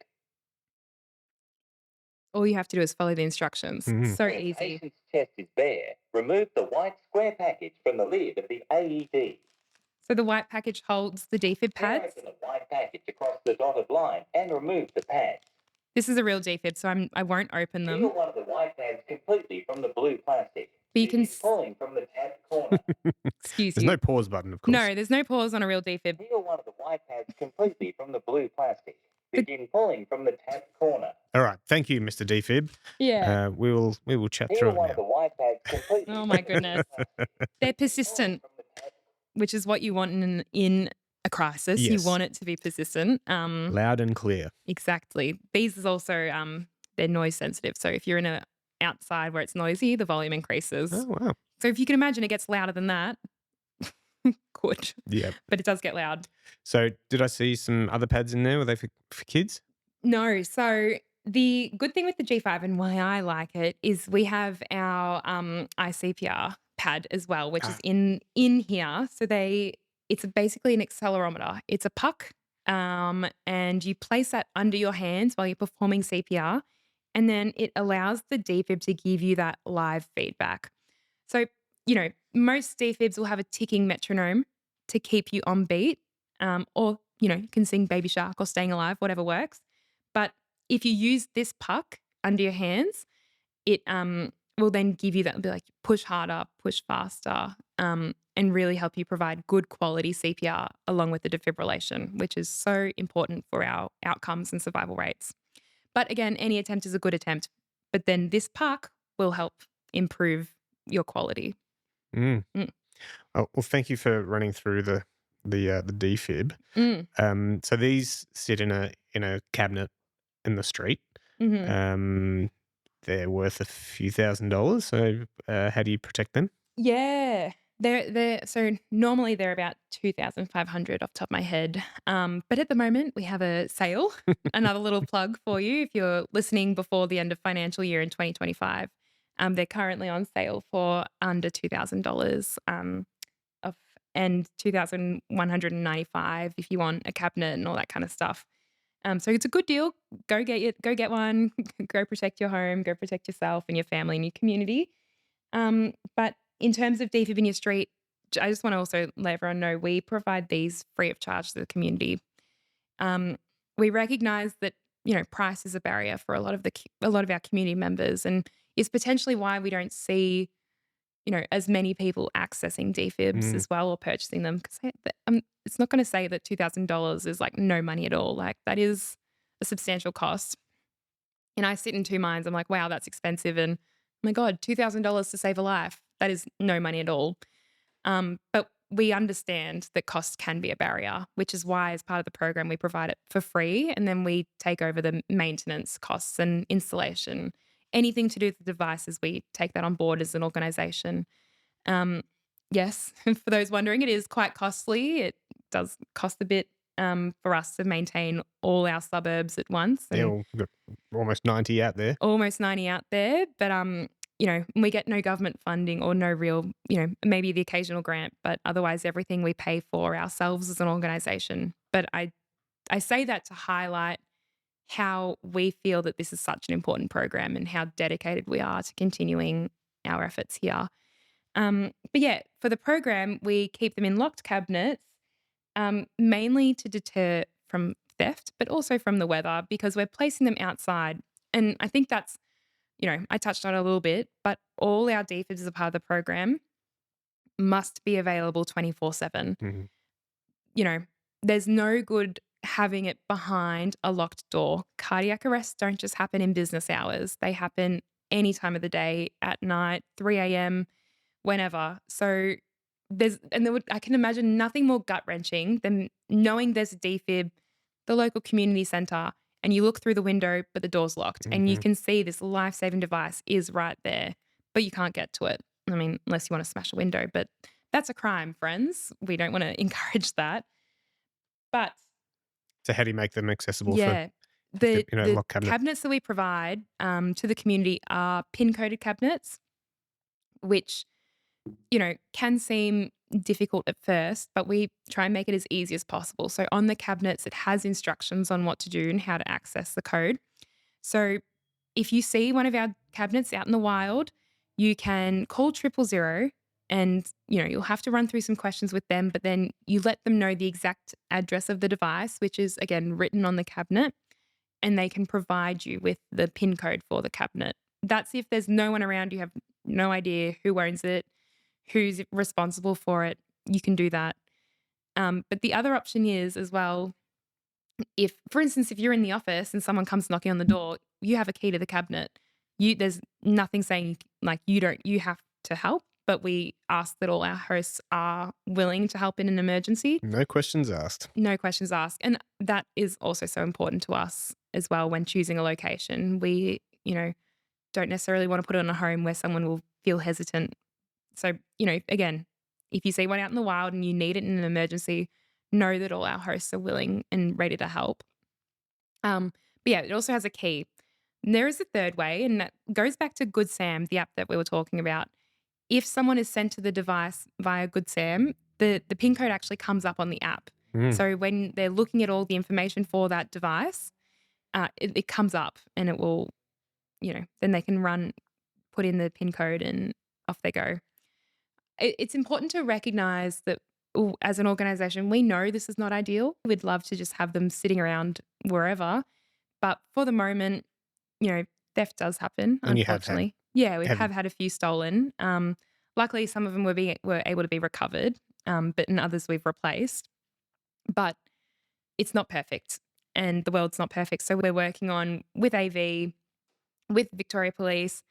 All you have to do is follow the instructions. Mhm. So When the easy. patient's chest is bare, remove the white square package from the lid of the AED. So the white package holds the defib Then pads. open the white package across the dotted line and remove the pads. This is a real defib, so I won't open Peel them. one of the white pads completely from the blue plastic. But you can Begin pulling from the tabbed corner. excuse There's you. no pause button, of course. No, there's no pause on a real defib. Peel one of the white pads completely from the blue plastic. The- Begin pulling from the tabbed corner. All right, thank you, Mr. Defib. Yeah. We will chat Peel through it one of the now. white pads completely. Oh from my the blue goodness. plastic. They're Begin persistent, pulling from the tabbed which is what you want in a crisis. You Yes. want it to be persistent. Loud and clear. Exactly. These is also they're noise sensitive. So if you're in a outside where it's noisy, the volume increases. Oh wow. So if you can imagine it gets louder than that, good. Yeah. But it does get loud. So did I see some other pads in there? Were they for kids? No. So the good thing with the G5 and why I like it is we have our ICPR pad as well, which is Ah. in here. So it's basically an accelerometer. It's a puck, and you place that under your hands while you're performing CPR, and then it allows the defib to give you that live feedback. So most defibs will have a ticking metronome to keep you on beat, or you can sing Baby Shark or Staying Alive, whatever works. But if you use this puck under your hands, it will then give you that, be like push harder, push faster, and really help you provide good quality CPR along with the defibrillation, which is so important for our outcomes and survival rates. But again, any attempt is a good attempt. But then this puck will help improve your quality. Mm. Mm. Oh, well, thank you for running through the defib. Mm. So these sit in a cabinet in the street. Mhm. They're worth a few $1,000s. So how do you protect them? Yeah. So normally they're about 2,500 off the top of my head. But at the moment we have a sale. Another little plug for you if you're listening before the end of financial year in 2025. They're currently on sale for under $2,000. Of and 2,195 if you want a cabinet and all that kind of stuff. So it's a good deal. Go get one. Go protect your home. Go protect yourself and your family and your community. But in terms of defib in your street, I just want to also let everyone know we provide these free of charge to the community. We recognise that price is a barrier for a lot of our community members, and is potentially why we don't see as many people accessing defibs Mm. as well or purchasing them. Because it's not going to say that $2,000 is like no money at all. Like that is a substantial cost. And I sit in two minds. I'm like, wow, that's expensive. And oh my God, $2,000 to save a life. That is no money at all. But we understand that cost can be a barrier, which is why, as part of the program, we provide it for free. And then we take over the maintenance costs and installation anything to do with the devices, we take that on board as an organization. Um, yes, for those wondering, it is quite costly. It does cost a bit for us to maintain all our suburbs at once, Yeah, and well, we've got almost 90 out there. almost 90 out there. But we get no government funding or no real, maybe the occasional grant, but otherwise everything we pay for ourselves as an organization. But I say that to highlight how we feel that this is such an important program and how dedicated we are to continuing our efforts here. But yeah, for the program, we keep them in locked cabinets, mainly to deter from theft, but also from the weather because we're placing them outside. And I think that's, I touched on it a little bit, but all our defibs as a part of the program must be available 24/7. Mhm. You know, there's no good having it behind a locked door. Cardiac arrests don't just happen in business hours. They happen any time of the day, at night, 3 a.m., whenever. So I can imagine nothing more gut-wrenching than knowing there's a defib, the local community center, and you look through the window, but the door's locked, and you Mhm. can see this life-saving device is right there, but you can't get to it. I mean, unless you want to smash a window, but that's a crime, friends. We don't want to encourage that. But So how do you make them accessible for yeah, if they're the in a the locked cabinet? cabinets that we provide to the community are pin-coded cabinets, which can seem difficult at first, but we try and make it as easy as possible. So on the cabinets, it has instructions on what to do and how to access the code. So if you see one of our cabinets out in the wild, you can call 000 and you'll have to run through some questions with them, but then you let them know the exact address of the device, which is again written on the cabinet, and they can provide you with the PIN code for the cabinet. That's if there's no one around, you have no idea who owns it, who's responsible for it, you can do that. But the other option is as well, if, for instance, if you're in the office and someone comes knocking on the door, you have a key to the cabinet. There's nothing saying like you have to help, but we ask that all our hosts are willing to help in an emergency. No questions asked. No questions asked. And that is also so important to us as well when choosing a location. We, don't necessarily want to put it in a home where someone will feel hesitant. So, again, if you see one out in the wild and you need it in an emergency, know that all our hosts are willing and ready to help. But yeah, it also has a key. And there is a third way, and that goes back to Good Sam, the app that we were talking about. If someone is sent to the device via Good Sam, the PIN code actually comes up on the app. Mm. So when they're looking at all the information for that device, it comes up and it will, then they can put in the PIN code and off they go. It's important to recognize that as an organization, we know this is not ideal. We'd love to just have them sitting around wherever. But for the moment, theft does happen, And you have had unfortunately. Yeah, we have have had a few stolen. Luckily, some of them were able to be recovered, but in others we've replaced. But it's not perfect, and the world's not perfect. So we're working on with AV, with Victoria Police,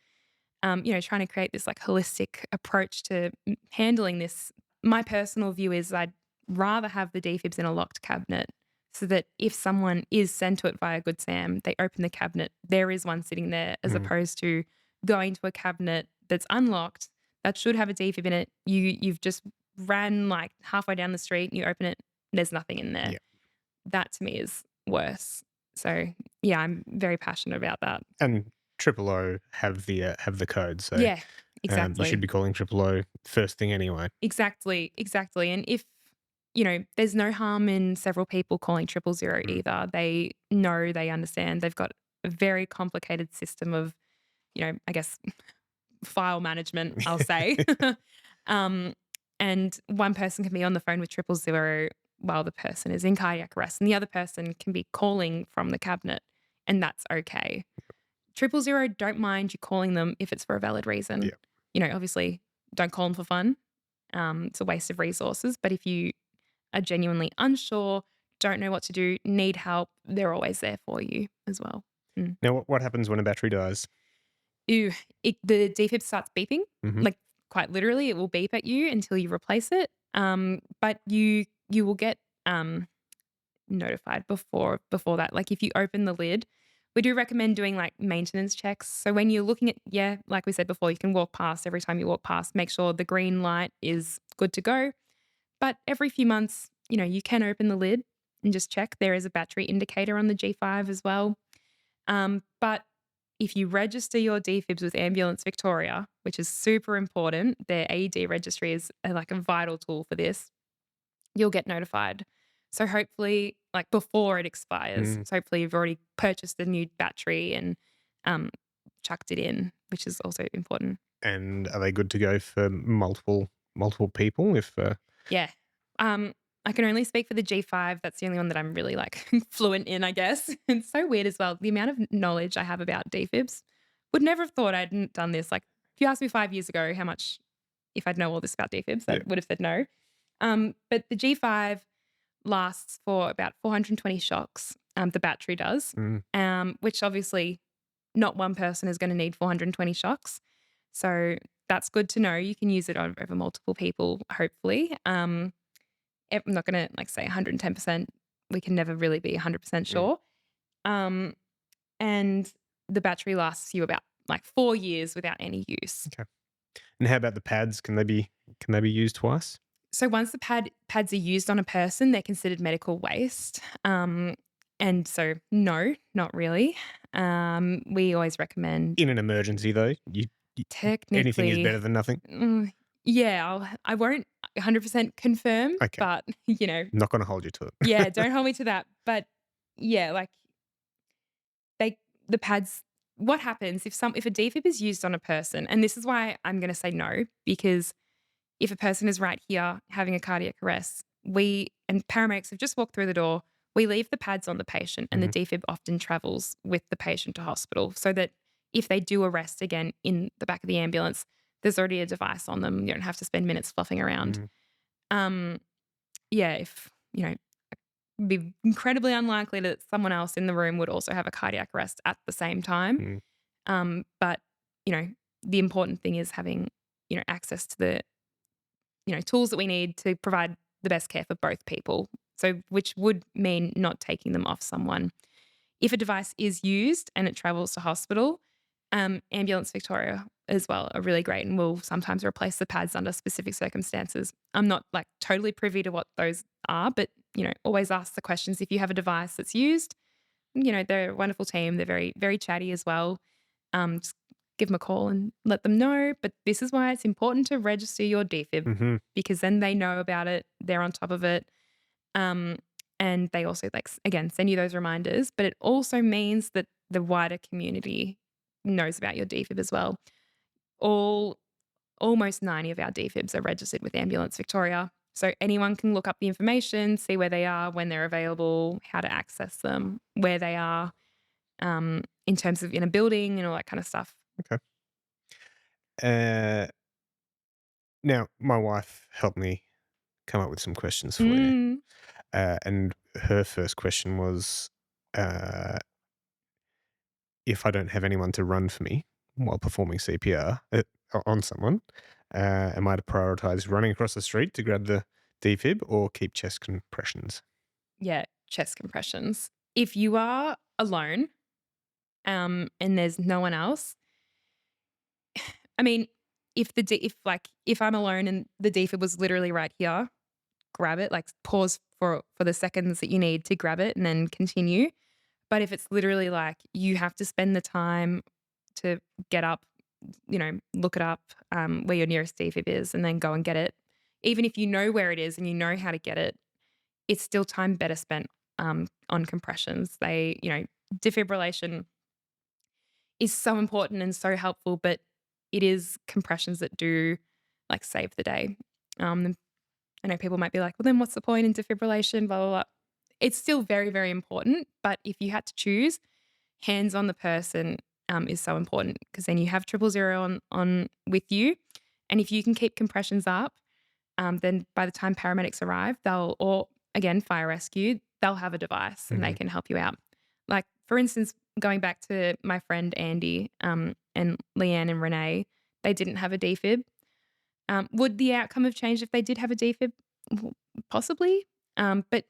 trying to create this like holistic approach to handling this. My personal view is I'd rather have the defibs in a locked cabinet so that if someone is sent to it via Good Sam, they open the cabinet, there is one sitting there, as Mm. opposed to going to a cabinet that's unlocked that should have a defib in it. You've just ran like halfway down the street, you open it, there's nothing in there. Yeah. That to me is worse. So yeah, I'm very passionate about that. And Triple O have the code, so Yeah, you should exactly. be calling Triple O first thing anyway. Exactly, exactly. And if, there's no harm in several people calling 000 Mm. either. They know, they understand. They've got a very complicated system of, I guess, file management, I'll say. um, and one person can be on the phone with 000 while the person is in cardiac arrest, and the other person can be calling from the cabinet, and that's okay. 000 don't mind you calling them if it's for a valid reason. Yeah. Obviously, don't call them for fun. It's a waste of resources. But if you are genuinely unsure, don't know what to do, need help, they're always there for you as well. Mm. Now, what happens when a battery dies? Ew, the defib starts beeping, Mhm. like quite literally, it will beep at you until you replace it. But you will get notified before that. Like if you open the lid, We do recommend doing like maintenance checks. So when you're looking at, yeah, like we said before, you can walk past every time you walk past, make sure the green light is good to go. But every few months, you can open the lid and just check. There is a battery indicator on the G5 as well. But if you register your defibs with Ambulance Victoria, which is super important, their AED registry is like a vital tool for this, you'll get notified. So hopefully, like before it expires, Mm. so hopefully you've already purchased a new battery and um, chucked it in, which is also important. And are they good to go for multiple people? If Yeah. I can only speak for the G5. That's the only one that I'm really like fluent in, I guess. It's so weird as well. The amount of knowledge I have about defibs would never have thought I'd done this. Like, if you asked me 5 years ago how much, if I'd know all this about defibs, I yeah, would have said no. But the G5 lasts for about 420 shocks. The battery does, mm, which obviously not one person is going to need 420 shocks. So that's good to know. You can use it over multiple people, hopefully. I'm not going to like say 110%. We can never really be 100% mm, sure. Um, and the battery lasts you about like 4 years without any use. okay. And how about the pads? Can they be used twice? So once the pads are used on a person, they're considered medical waste. And so no, not really. We always recommend In an emergency, though, anything is better technically, than nothing. yeah, I won't 100% confirm, Okay, but not going to hold you to yeah, it. don't hold me to that. But yeah, like the pads. What happens if a defib is used on a person, and this is why I'm going to say no, because if a person is right here having a cardiac arrest, we and paramedics have just walked through the door, we leave the pads on the patient and the Mhm, defib often travels with the patient to hospital so that if they do arrest again in the back of the ambulance, there's already a device on them. You don't have to spend minutes fluffing around. mm, Um, yeah, if, it'd be incredibly unlikely that someone else in the room would also have a cardiac arrest at the same time. mm, But, you know, the important thing is having, access to the tools that we need to provide the best care for both people. So, which would mean not taking them off someone. If a device is used and it travels to hospital, Ambulance Victoria as well are really great and will sometimes replace the pads under specific circumstances. I'm not like totally privy to what those are, but always ask the questions if you have a device that's used. They're a wonderful team. They're very, very chatty as well. Just give them a call and let them know. But this is why it's important to register your defib mhm, because then they know about it. They're on top of it. Um, and they also again send you those reminders. But it also means that the wider community knows about your defib as well. All Almost 90 of our defibs are registered with Ambulance Victoria. So anyone can look up the information, see where they are, when they're available, how to access them, where they are, in terms of in a building and all that kind of stuff. okay. Uh, Now, my wife helped me come up with some questions for you, Mm, and her first question was, uh, if I don't have anyone to run for me while performing CPR on someone, am I to prioritize running across the street to grab the defib or keep chest compressions? yeah, chest compressions. If you are alone, and there's no one else, I mean, if I'm alone and the defib was literally right here, grab it, like pause for the seconds that you need to grab it and then continue. But if it's literally like you have to spend the time to get up, look it up, where your nearest defib is and then go and get it. Even if you know where it is and you know how to get it, it's still time better spent on compressions. Defibrillation is so important and so helpful, but it is compressions that do like save the day. Um, I know people might be like, well, then what's the point in defibrillation? Blah, blah, blah. It's still very, very important. But if you had to choose, hands on the person is so important because then you have 000 on with you. And if you can keep compressions up, then by the time paramedics arrive, or again, fire rescue, they'll have a device and they Mhm, can help you out. Like, for instance, going back to my friend Andy and Leanne and Renee, they didn't have a defib. Would the outcome have changed if they did have a defib? Possibly. But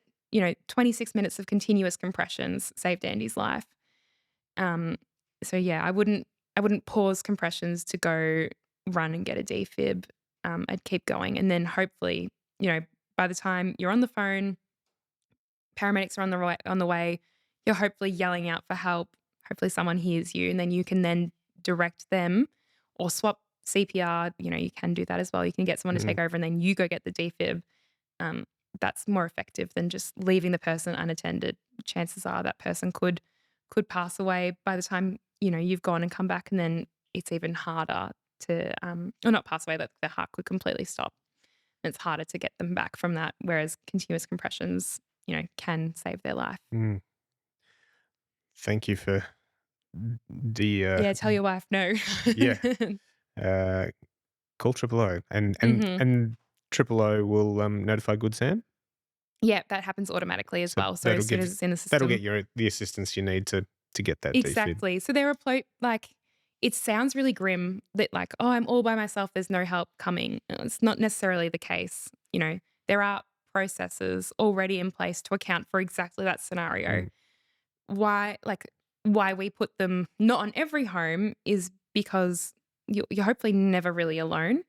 26 minutes of continuous compressions saved Andy's life. Um, so yeah, I wouldn't pause compressions to go run and get a defib. I'd keep going, and then hopefully, by the time you're on the phone, paramedics are on the way, you're hopefully yelling out for help. Hopefully someone hears you, and then you can then direct them or swap CPR. You can do that as well. You can get someone to Mhm. take over, and then you go get the defib. Um, that's more effective than just leaving the person unattended. Chances are that person could pass away by the time you've gone and come back, and then it's even harder to or not pass away, but the heart could completely stop. It's harder to get them back from that, whereas continuous compressions, can save their life. Mm. Thank you for the Yeah, tell your wife no. yeah. Uh, Call Triple O, and Mhm. Triple O will notify Good Sam. Yeah, that happens automatically as So well. So as soon as it's in the that'll system. get you the assistance you need to get that defib. Exactly. So there are like it sounds really grim that like, oh, I'm all by myself, there's no help coming. It's not necessarily the case. There are processes already in place to account for exactly that scenario. Mm, Why we put them not on every home is because you're hopefully never really alone.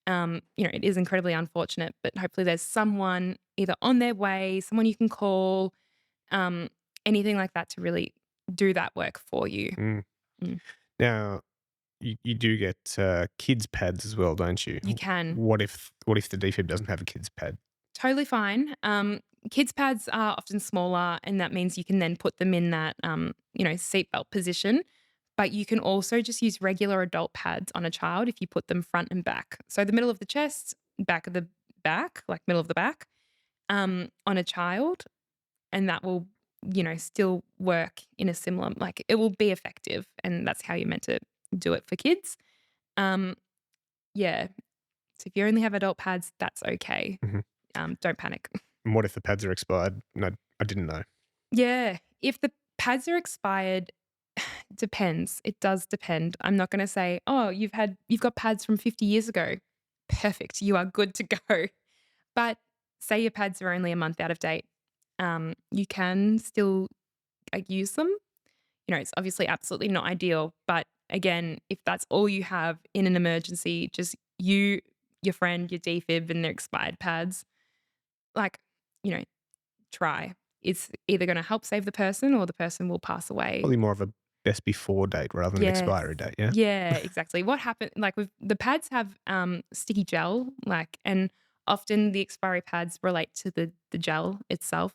It is incredibly unfortunate, but hopefully there's someone either on their way, someone you can call, um, anything like that to really do that work for you. mm. Mm. Now, you do get kids pads as well, don't you? You can. What if the defib doesn't have a kids pad? Totally fine. Kids pads are often smaller, and that means you can then put them in that, seatbelt position. But you can also just use regular adult pads on a child if you put them front and back. So the middle of the chest, back of the back, like middle of the back, on a child, and that will, still work in a similar, like it will be effective, and that's how you're meant to do it for kids. Um, yeah. So if you only have adult pads, that's okay. Mhm. Don't panic. And what if the pads are expired? No, I didn't know. Yeah, if the pads are expired, depends. It does depend. I'm not gonna say, "Oh, you've got pads from 50 years ago. Perfect, you are good to go." But say your pads are only a month out of date, you can still, use them. It's obviously absolutely not ideal, but again, if that's all you have in an emergency, just you, your friend, your defib, and their expired pads, like, you know, try. It's either gonna help save the person or the person will pass away. Probably more of a best before date rather than an Yes. expiry date, yeah? Yeah, exactly. What happened like, with the pads have, sticky gel, and often the expiry pads relate to the gel itself,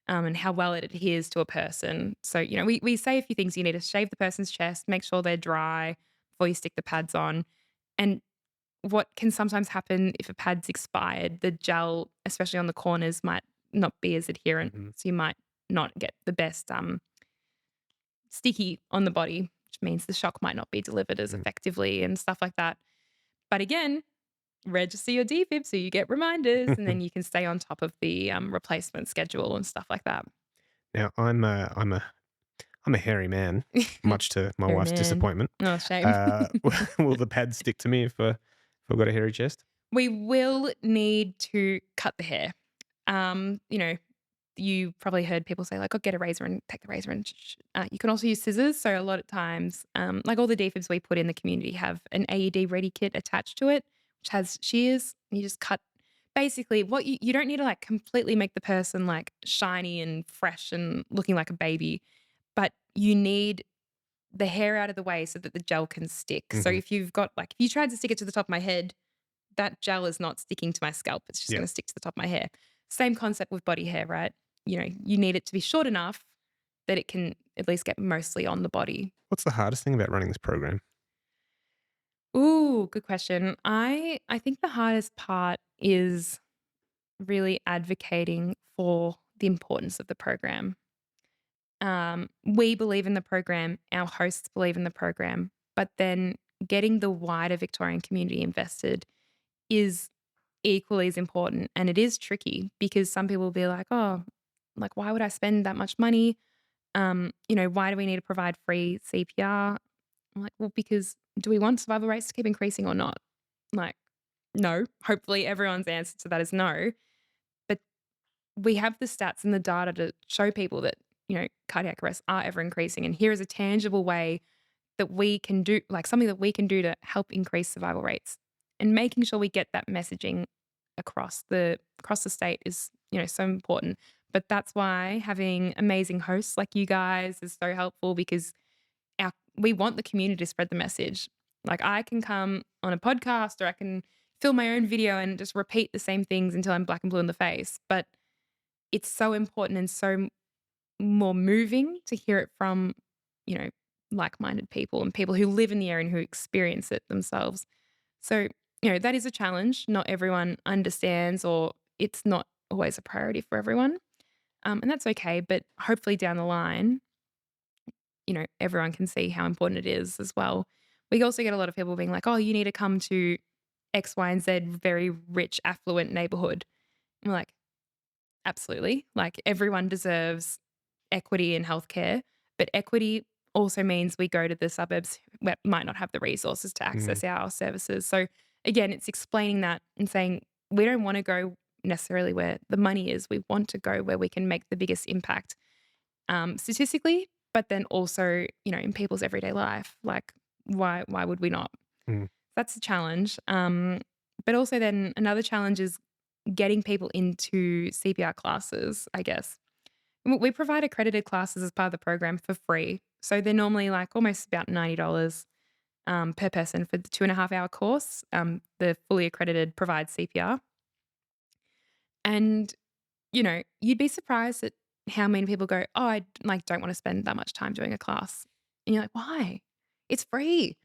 and how well it adheres to a person. So, we say a few things. You need to shave the person's chest, make sure they're dry before you stick the pads on. And what can sometimes happen if a pad's expired, the gel, especially on the corners, might not be as adherent. Mhm. So you might not get the best sticky on the body, which means the shock might not be delivered as Mm. effectively and stuff like that. But again, register your defib so you get reminders, and then you can stay on top of the replacement schedule and stuff like that. Now I'm a hairy man, much to my Hairy wife's man. disappointment. Oh, shame. Uh, will the pads stick to me if I've got a hairy chest? We will need to cut the hair. You probably heard people say like, "Oh, get a razor and take the razor and." You can also use scissors. So a lot of times, like all the defibs we put in the community have an AED ready kit attached to it, which has shears. You just cut. Basically, what you don't need to like completely make the person like shiny and fresh and looking like a baby, but you need the hair out of the way so that the gel can stick. So Mhm. if you tried to stick it to the top of my head, that gel is not sticking to my scalp. It's just Yeah. going to stick to the top of my hair. Same concept with body hair, right? You need it to be short enough that it can at least get mostly on the body. What's the hardest thing about running this program? Ooh, good question. I think the hardest part is really advocating for the importance of the program. We believe in the program, our hosts believe in the program, but then getting the wider Victorian community invested is equally as important. And it is tricky because some people will be like, oh, like, why would I spend that much money? Why do we need to provide free CPR? I'm like, well, because do we want survival rates to keep increasing or not? Like, no. Hopefully everyone's answer to that is no. But we have the stats and the data to show people that cardiac arrests are ever increasing. And here is a tangible way that we can do, like something that we can do to help increase survival rates. And making sure we get that messaging across the state is, so important. But that's why having amazing hosts like you guys is so helpful, because we want the community to spread the message. Like, I can come on a podcast, or I can film my own video and just repeat the same things until I'm black and blue in the face. But it's so important and so more moving to hear it from, you know, like-minded people and people who live in the area and who experience it themselves. So, that is a challenge. Not everyone understands, or it's not always a priority for everyone. And that's okay. But hopefully down the line, everyone can see how important it is as well. We also get a lot of people being like, oh, you need to come to X, Y, and Z very rich, affluent neighborhood. And we're like, absolutely. Like, everyone deserves equity in healthcare, but equity also means we go to the suburbs that might not have the resources to Mhm. access our services. So again, it's explaining that and saying we don't want to go necessarily where the money is. We want to go where we can make the biggest impact, statistically, but then also, in people's everyday life. Like, why would we not? Mm. That's a challenge. But also then another challenge is getting people into CPR classes, I guess. We provide accredited classes as part of the program for free. So they're normally like almost about $90 per person for the 2.5 hour course. The fully accredited provides CPR. And, you'd be surprised at how many people go, oh, I like don't want to spend that much time doing a class. And you're like, why? It's free.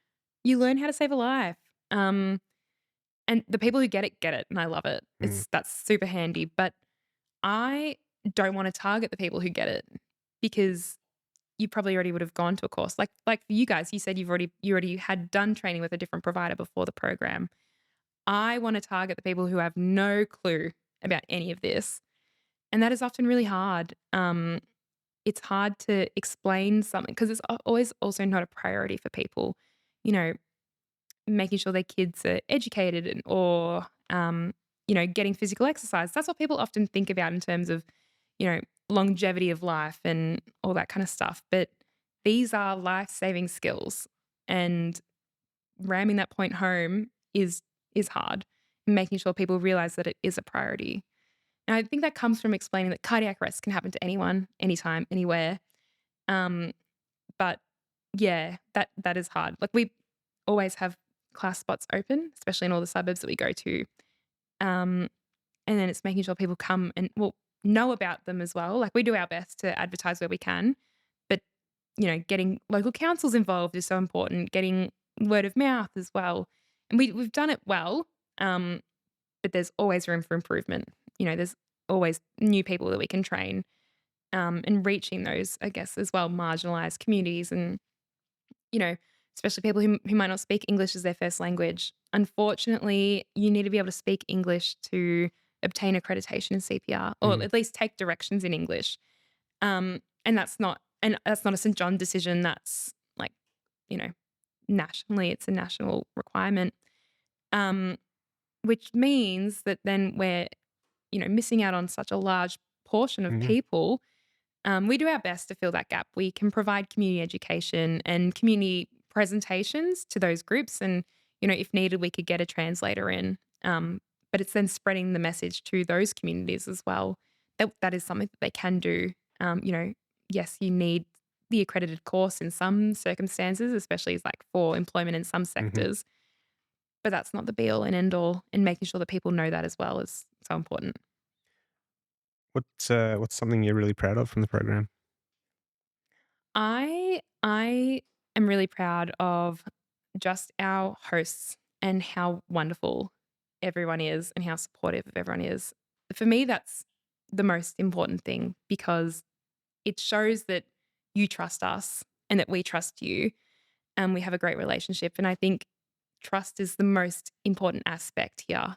You learn how to save a life. And the people who get it, and I love it. Mm. That's super handy. But I don't want to target the people who get it, because you probably already would have gone to a course. Like for you guys, you said you already had done training with a different provider before the program. I want to target the people who have no clue about any of this. And that is often really hard. It's hard to explain something because it's always also not a priority for people. You know, making sure their kids are educated, or getting physical exercise. That's what people often think about in terms of, you know, longevity of life and all that kind of stuff. But these are life-saving skills, and ramming that point home is hard. Making sure people realize that it is a priority. And I think that comes from explaining that cardiac arrest can happen to anyone, anytime, anywhere. Um, but yeah, that is hard. Like, we always have class spots open, especially in all the suburbs that we go to. Um, and then it's making sure people come and know about them as well. Like, we do our best to advertise where we can, but getting local councils involved is so important. Getting word of mouth as well, and we've done it well. But there's always room for improvement. There's always new people that we can train, and reaching those, I guess, as well, marginalized communities, and you know, especially people who might not speak English as their first language. Unfortunately, you need to be able to speak English to obtain accreditation in CPR, or Mm. at least take directions in English. And that's not a St. John decision. That's like, you know, nationally, it's a national requirement. Um, which means that then we're, missing out on such a large portion of Mhm. people. We do our best to fill that gap. We can provide community education and community presentations to those groups. And, if needed, we could get a translator in. But it's then spreading the message to those communities as well. That is something that they can do. Yes, you need the accredited course in some circumstances, especially as like for employment in some Mhm. sectors. But that's not the be all and end all. And making sure that people know that as well is so important. What's something you're really proud of from the program? I am really proud of just our hosts and how wonderful everyone is and how supportive of everyone is. For me, that's the most important thing, because it shows that you trust us and that we trust you, and we have a great relationship. And I think trust is the most important aspect here.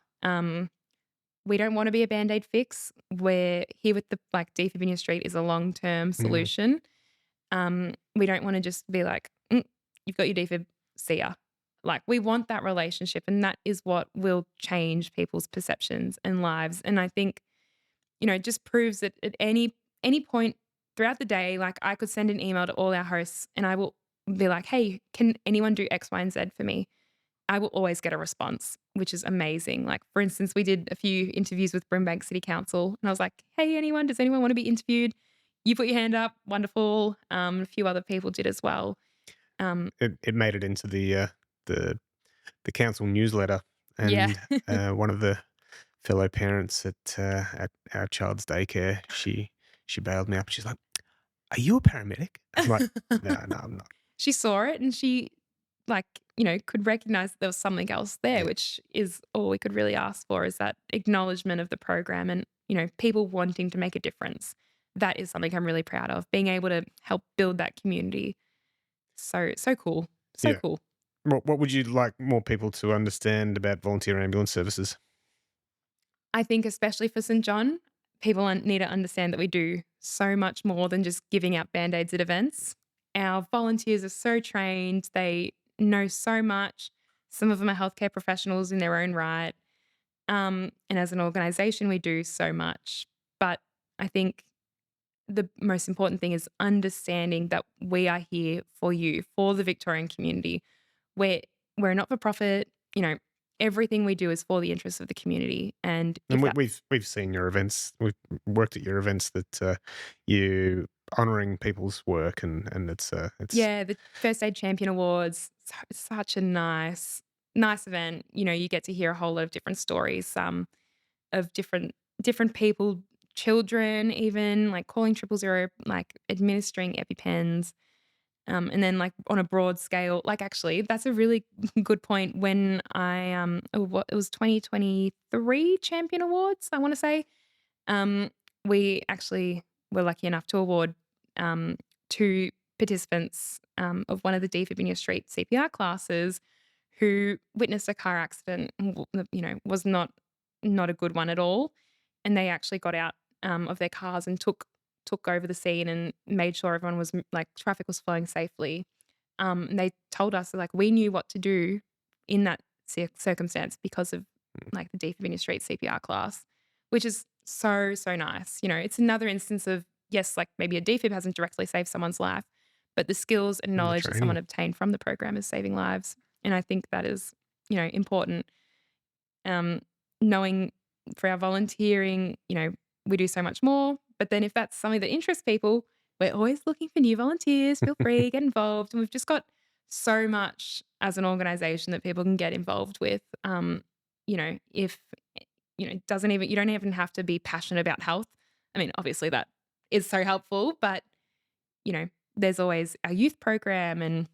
We don't want to be a band-aid fix. We're here with the like defib in your street is a long-term Mhm. solution. We don't want to just be like, you've got your defib, see ya. Like, we want that relationship, and that is what will change people's perceptions and lives. And I think, it just proves that at any point throughout the day, like, I could send an email to all our hosts and I will be like, "Hey, can anyone do X, Y, and Z for me?" I will always get a response, which is amazing. Like, for instance, we did a few interviews with Brimbank City Council, and I was like, "Hey, does anyone want to be interviewed? You put your hand up. Wonderful." A few other people did as well. Um, It made it into the the council newsletter, yeah. and one of the fellow parents at our child's daycare, she bailed me up. She's like, "Are you a paramedic?" I'm like, "No, no, I'm not." She saw it and she, like, could recognize that there was something else there, Yeah, which is all we could really ask for is that acknowledgement of the program and, people wanting to make a difference. That is something I'm really proud of, being able to help build that community. So cool. So yeah. cool. What would you like more people to understand about volunteer ambulance services? I think especially for St. John, people need to understand that we do so much more than just giving out band-aids at events. Our volunteers are so trained, they know so much. Some of them are healthcare professionals in their own right. And as an organization, we do so much. But I think the most important thing is understanding that we are here for you, for the Victorian community. We're we're not for profit, everything we do is for the interests of the community. And And if that we've seen your events. We've worked at your events that you honouring people's work, and it's Yeah, the First Aid Champion Awards, such a nice event. You get to hear a whole lot of different stories, of different people, children even, like calling 000, like administering EpiPens, and then, like, on a broad scale, like, actually, that's a really good point. When it was 2023 Champion Awards, I wanna say, um, we actually were lucky enough to award, um, 2 participants, of one of the Deep in Your Street CPR classes who witnessed a car accident and was not a good one at all, and they actually got out, of their cars and took over the scene and made sure everyone was like, traffic was flowing safely. And they told us, like, we knew what to do in that circumstance because of, like, the Deep in Your Street CPR class, which is so nice. It's another instance of, yes, like, maybe a defib hasn't directly saved someone's life, but the skills and in the knowledge that someone training. obtained from the program is saving lives. And I think that is, important. Um, Knowing for our volunteering, we do so much more. But then if that's something that interests people, we're always looking for new volunteers. Feel free, get involved. And we've just got so much as an organization that people can get involved with. If doesn't even you don't even have to be passionate about health. I mean, obviously that is so helpful, but you know, there's always our youth program and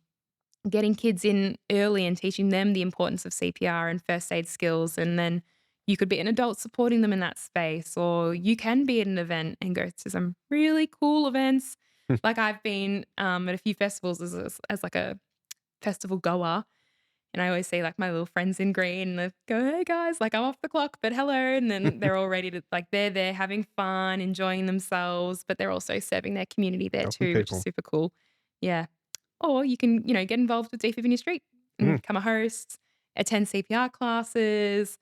getting kids in early and teaching them the importance of CPR and first aid skills. And then you could be an adult supporting them in that space, or you can be at an event and go to some really cool events. Like, I've been at a few festivals as like a festival goer. And I always see, like, my little friends in green and they go, "Hey guys, like, I'm off the clock, but hello." And then they're all ready to, like, they're there having fun, enjoying themselves, but they're also serving their community there Helping too, which is people. super cool. Yeah. Or you can, get involved with Defib in your street and Mm. become a host, attend CPR classes,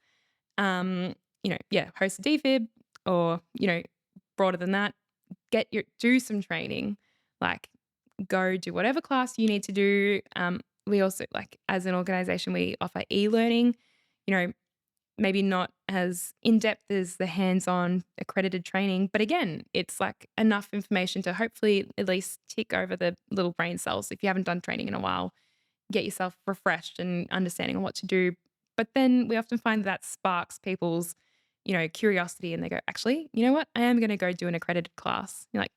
host a defib, or, broader than that, do some training, like, go do whatever class you need to do. We also, like, as an organization, we offer e-learning, you know, maybe not as in-depth as the hands-on accredited training, but again, it's like enough information to hopefully at least tick over the little brain cells if you haven't done training in a while, get yourself refreshed and understanding on what to do. But then we often find that sparks people's, curiosity, and they go, "Actually, you know what? I am gonna go do an accredited class." You're like,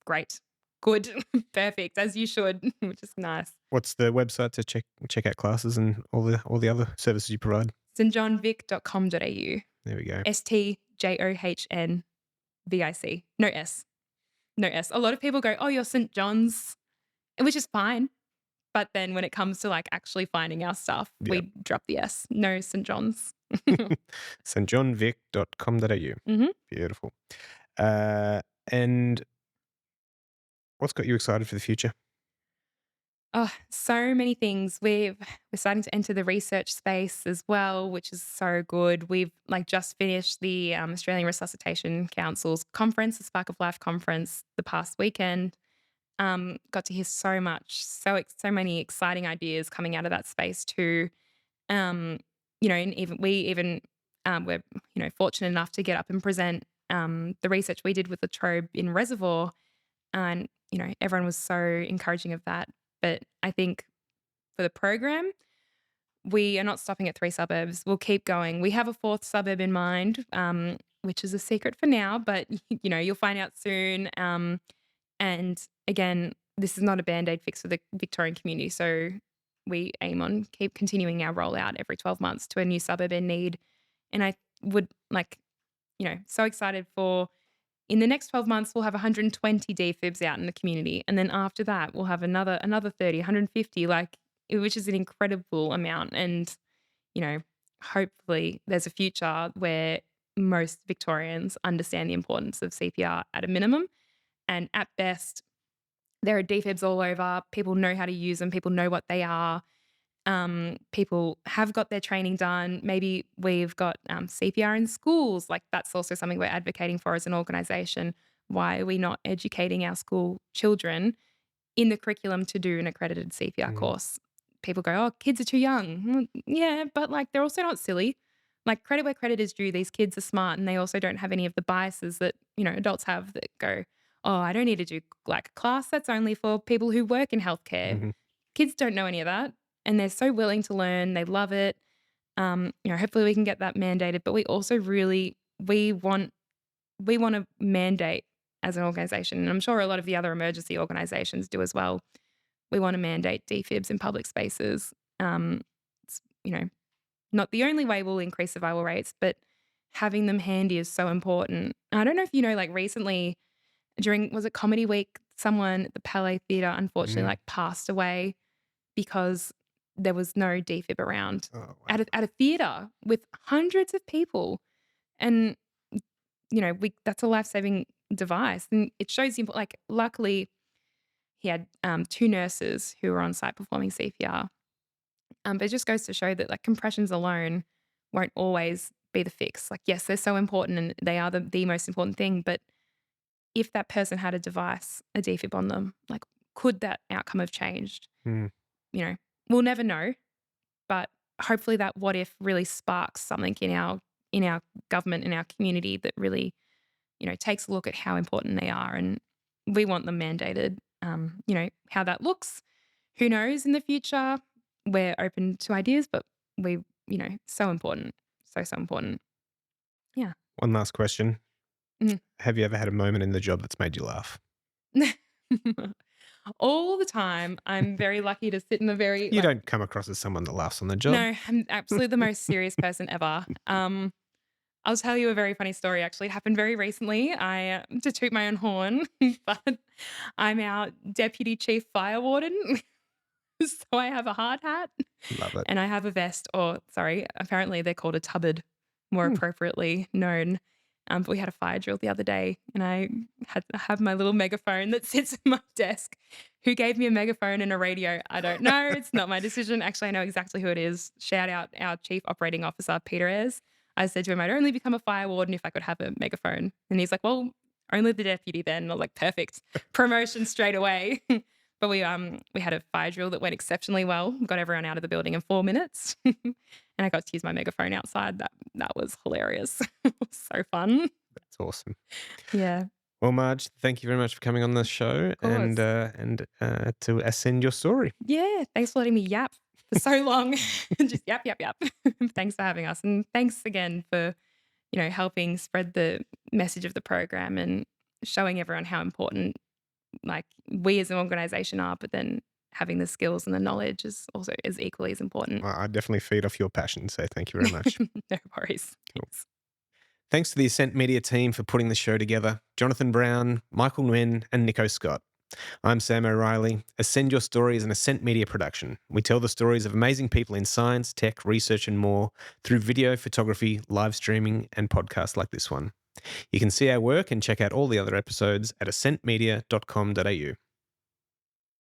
"Great. Good. Perfect, as you should," which is nice. What's the website to check out classes and all the other services you provide? stjohnvic.com.au. There we go. STJOHNVIC. No S. No S. A lot of people go, "Oh, you're St. John's," which is fine. But then when it comes to, like, actually finding our stuff, Yeah. we drop the S. No St. John's. stjohnvic.com.au. Mhm. Beautiful. And what's got you excited for the future? Oh, so many things. We're starting to enter the research space as well, which is so good. We've like just finished the Australian Resuscitation Council's conference, the Spark of Life conference, the past weekend. Got to hear so much, so many exciting ideas coming out of that space too. Um, and even we're fortunate enough to get up and present the research we did with Latrobe in Reservoir, and everyone was so encouraging of that. But I think for the program, we are not stopping at 3 suburbs. We'll keep going. We have a 4th suburb in mind, which is a secret for now, but you'll find out soon. And again, this is not a band-aid fix for the Victorian community. So we aim on keep continuing our rollout every 12 months to a new suburb in need. And I would so excited for in the next 12 months, we'll have 120 defibs out in the community. And then after that, we'll have another 30, 150, which is an incredible amount. And, you know, hopefully there's a future where most Victorians understand the importance of CPR at a minimum. And at best, there are defibs all over. People know how to use them. People know what they are. People have got their training done. Maybe we've got CPR in schools. Like that's also something we're advocating for as an organisation. Why are we not educating our school children in the curriculum to do an accredited CPR Mm. course? People go, "Oh, kids are too young." Yeah, but like they're also not silly. Like credit where credit is due. These kids are smart, and they also don't have any of the biases that adults have that go, "Oh, I don't need to do like a class that's only for people who work in healthcare." Mhm. Kids don't know any of that, and they're so willing to learn. They love it. Hopefully we can get that mandated, but we also really we want to mandate as an organization, and I'm sure a lot of the other emergency organizations do as well. We want to mandate defibs in public spaces. It's not the only way we'll increase survival rates, but having them handy is so important. I don't know if like recently during was it Comedy Week, someone at the Palais Theatre unfortunately Mm. like passed away because there was no defib around Oh, at wow. a theater with hundreds of people. And, we that's a life-saving device. And it shows you, like, luckily, he had 2 nurses who were on site performing CPR. But it just goes to show that, like, compressions alone won't always be the fix. Like, yes, they're so important and they are the most important thing. But if that person had a device, a defib on them, like, could that outcome have changed? Mm. You know, we'll never know. But hopefully that what if really sparks something in our government, in our community that really, takes a look at how important they are. And we want them mandated. How that looks, who knows in the future. We're open to ideas, but so important. So important. Yeah. One last question. Mhm. Have you ever had a moment in the job that's made you laugh? All the time. I'm very lucky to sit in a very You like don't come across as someone that laughs on the job. no, I'm absolutely the most serious person ever. I'll tell you a very funny story actually. It happened very recently. To toot my own horn, but I'm our deputy chief fire warden. So I have a hard hat Love it. and I have a vest, or sorry, apparently they're called a tubbard, more Hmm. appropriately known. But we had a fire drill the other day and I have my little megaphone that sits at my desk. Who gave me a megaphone and a radio? I don't know. It's not my decision. Actually, I know exactly who it is. Shout out our chief operating officer, Peter Ayres. I said to him, I'd only become a fire warden if I could have a megaphone. And he's like, well, only the deputy then. And I was like, perfect. Promotion straight away. But we had a fire drill that went exceptionally well. Got everyone out of the building in 4 minutes. And I got to use my megaphone outside. That was hilarious. It was so fun. That's awesome. Yeah, of Well, Marj, thank you very much for coming on the show and course. to ascend your story. Yeah, thanks for letting me yap for so long. Just yap, yap, yap. Thanks for having us. And thanks again for, helping spread the message of the program and showing everyone how important like we as an organization are, but then having the skills and the knowledge is equally as important. I definitely feed off your passion, so thank you very much. No worries. Cool. Thanks. Thanks to the Ascent Media team for putting the show together. Jonathan Brown, Michael Nguyen, and Nico Scott. I'm Sam O'Reilly. Ascend Your Story is an Ascent Media production. We tell the stories of amazing people in science, tech, research, and more through video, photography, live streaming, and podcasts like this one. You can see our work and check out all the other episodes at ascentmedia.com.au.